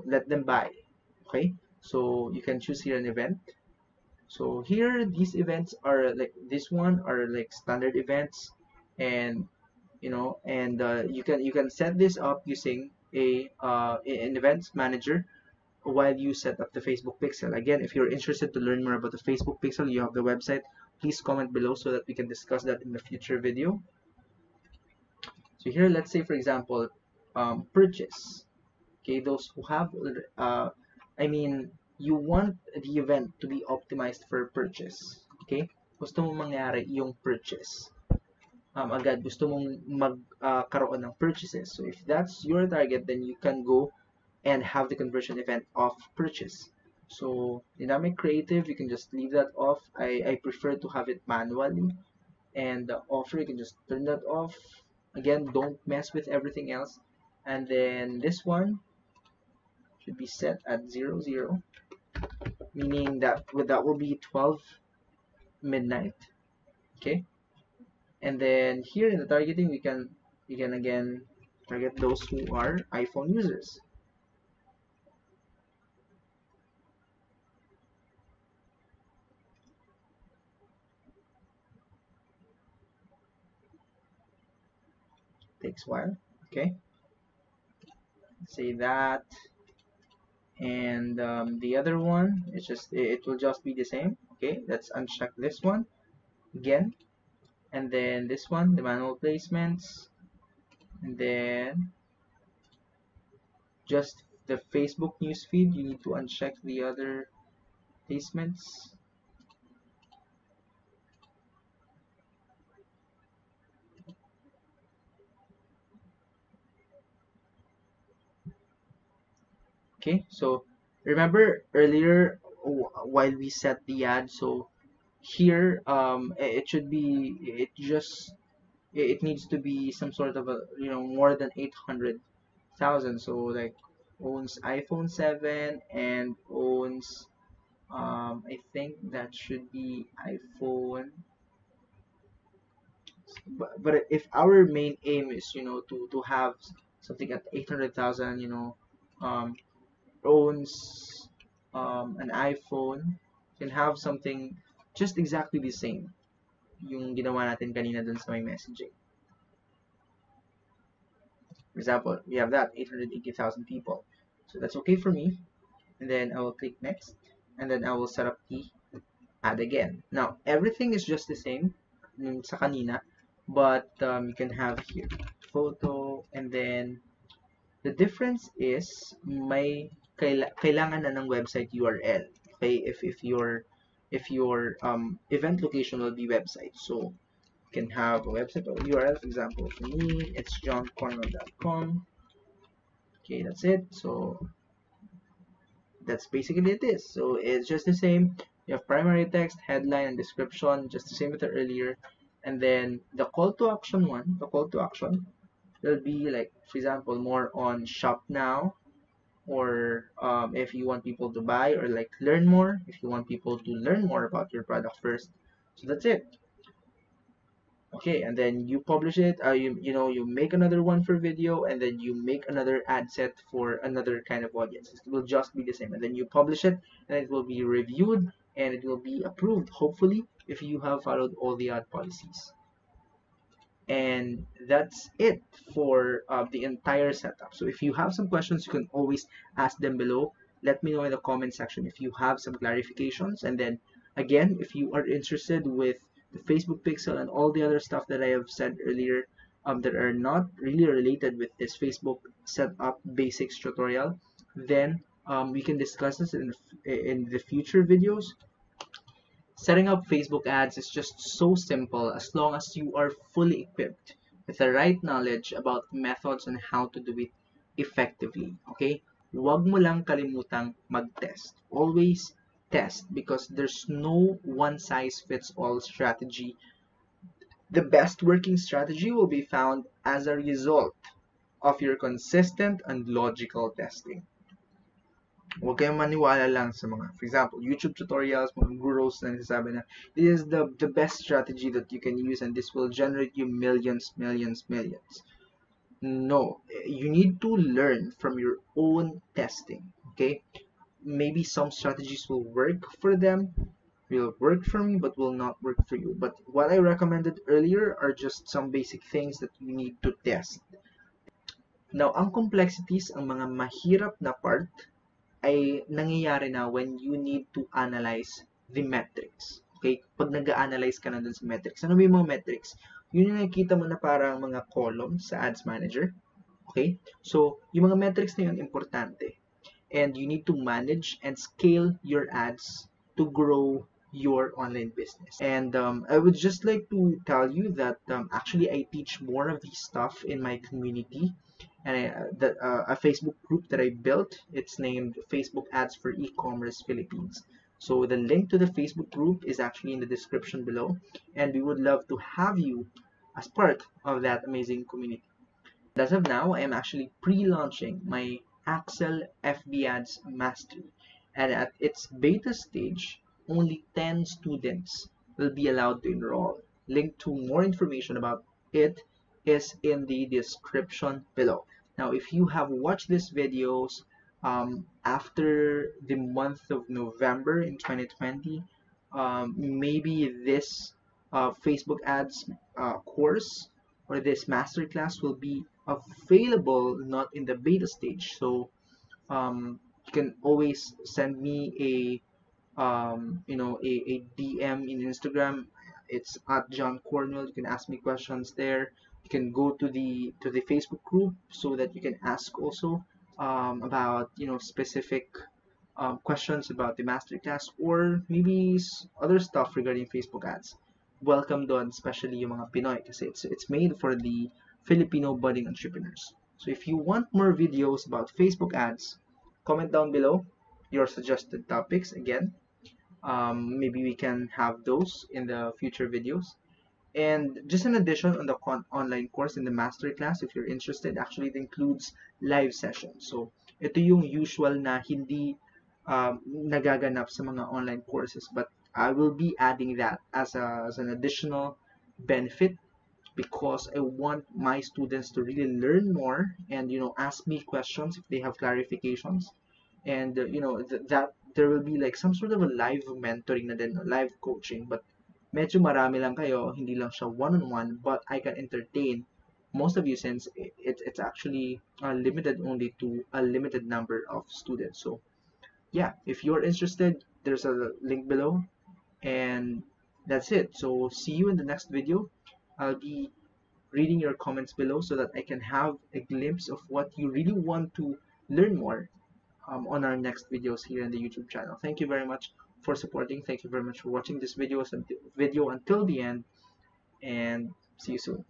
Speaker 1: let them buy. Okay, so you can choose here an event. So here these events are like, this one are like standard events, and you can set this up using an events manager while you set up the Facebook pixel. Again, if you're interested to learn more about the Facebook pixel, you have the website. Please comment below so that we can discuss that in the future video. So here, let's say for example, purchase. Okay, those who have I mean, you want the event to be optimized for purchase. Okay, gusto mong mangyari yung purchase. Agad gusto mong magkaroon ng purchases. So if that's your target, then you can go and have the conversion event of purchase. So dynamic creative, you can just leave that off. I prefer to have it manually. And the offer, you can just turn that off. Again, don't mess with everything else. And then this one should be set at 00, meaning that that will be 12 midnight. Okay, and then here in the targeting, we can again target those who are iPhone users. takes a while. Okay, say that. And the other one, it will just be the same. Okay, let's uncheck this one again, and then this one, the manual placements, and then just the Facebook newsfeed. You need to uncheck the other placements. Okay, so remember earlier while we set the ad, so here it should be, it needs to be some sort of a, more than 800,000. So like owns iPhone 7 and owns I think that should be iPhone. But if our main aim is, to have something at 800,000, um owns an iPhone, can have something just exactly the same yung ginawa natin kanina dun sa may messaging. For example, we have that 880,000 people. So that's okay for me. And then I will click next. And then I will set up the ad again. Now, everything is just the same sa kanina. But you can have here photo. And then the difference is may kailangan na ng website URL. Okay, if your event location will be website. So can have a website or URL. For example, for me, it's johncornwell.com. Okay, that's it. So that's basically it is. So it's just the same. You have primary text, headline, and description, just the same with the earlier. And then the call to action one, the call to action will be like, for example, more on shop now, or if you want people to buy, or like learn more, if you want people to learn more about your product first. So that's it. Okay, and then you publish it. You make another one for video, and then you make another ad set for another kind of audience. It will just be the same, and then you publish it, and it will be reviewed, and it will be approved. Hopefully, if you have followed all the ad policies. And that's it for the entire setup. So if you have some questions, you can always ask them below. Let me know in the comment section if you have some clarifications. And then again, if you are interested with the Facebook pixel and all the other stuff that I have said earlier, that are not really related with this Facebook setup basics tutorial, then we can discuss this in the future videos. Setting up Facebook ads is just so simple as long as you are fully equipped with the right knowledge about methods and how to do it effectively. Okay? Huwag mo lang kalimutang mag-test. Always test because there's no one-size-fits-all strategy. The best working strategy will be found as a result of your consistent and logical testing. Huwag kayong maniwala lang sa mga, for example, YouTube tutorials, mga gurus na nagsasabi na this is the best strategy that you can use and this will generate you millions. No, you need to learn from your own testing, okay? Maybe some strategies will work for them, will work for me, but will not work for you. But what I recommended earlier are just some basic things that you need to test. Now, ang complexities, ang mga mahirap na part, ay nangyayari na when you need to analyze the metrics. Okay? Pag nag-a-analyze ka na dun sa metrics. Ano ba yung mga metrics? Yun yung nakikita mo na parang mga columns sa Ads Manager. Okay? So, yung mga metrics na yun, importante. And you need to manage and scale your ads to grow your online business. And I would just like to tell you that actually I teach more of these stuff in my community, and a Facebook group that I built. It's named Facebook Ads for E-commerce Philippines. So the link to the Facebook group is actually in the description below, and we would love to have you as part of that amazing community. As of now, I am actually pre-launching my Axel FB Ads Mastery, and at its beta stage, only 10 students will be allowed to enroll. Link to more information about it is in the description below. Now, if you have watched these videos after the month of November in 2020, maybe this Facebook ads course or this masterclass will be available not in the beta stage. So you can always send me a DM in Instagram. It's at John Cornwell. You can ask me questions there. You can go to the Facebook group so that you can ask also about specific questions about the masterclass, or maybe other stuff regarding Facebook ads. Welcome doon, especially yung mga Pinoy, kasi it's made for the Filipino budding entrepreneurs. So if you want more videos about Facebook ads, comment down below your suggested topics. Again, maybe we can have those in the future videos. And just an addition on the online course in the masterclass, if you're interested, actually it includes live sessions. So ito yung usual na hindi nagaganap sa mga online courses, but I will be adding that as an additional benefit, because I want my students to really learn more and ask me questions if they have clarifications, and that there will be like some sort of a live mentoring na din, live coaching, but medyo marami lang kayo, hindi lang siya one-on-one, but I can entertain most of you, since it's actually limited only to a limited number of students. So yeah, if you're interested, there's a link below, and that's it. So see you in the next video. I'll be reading your comments below so that I can have a glimpse of what you really want to learn more on our next videos here in the YouTube channel. Thank you very much for supporting. Thank you very much for watching this video until the end, and see you soon.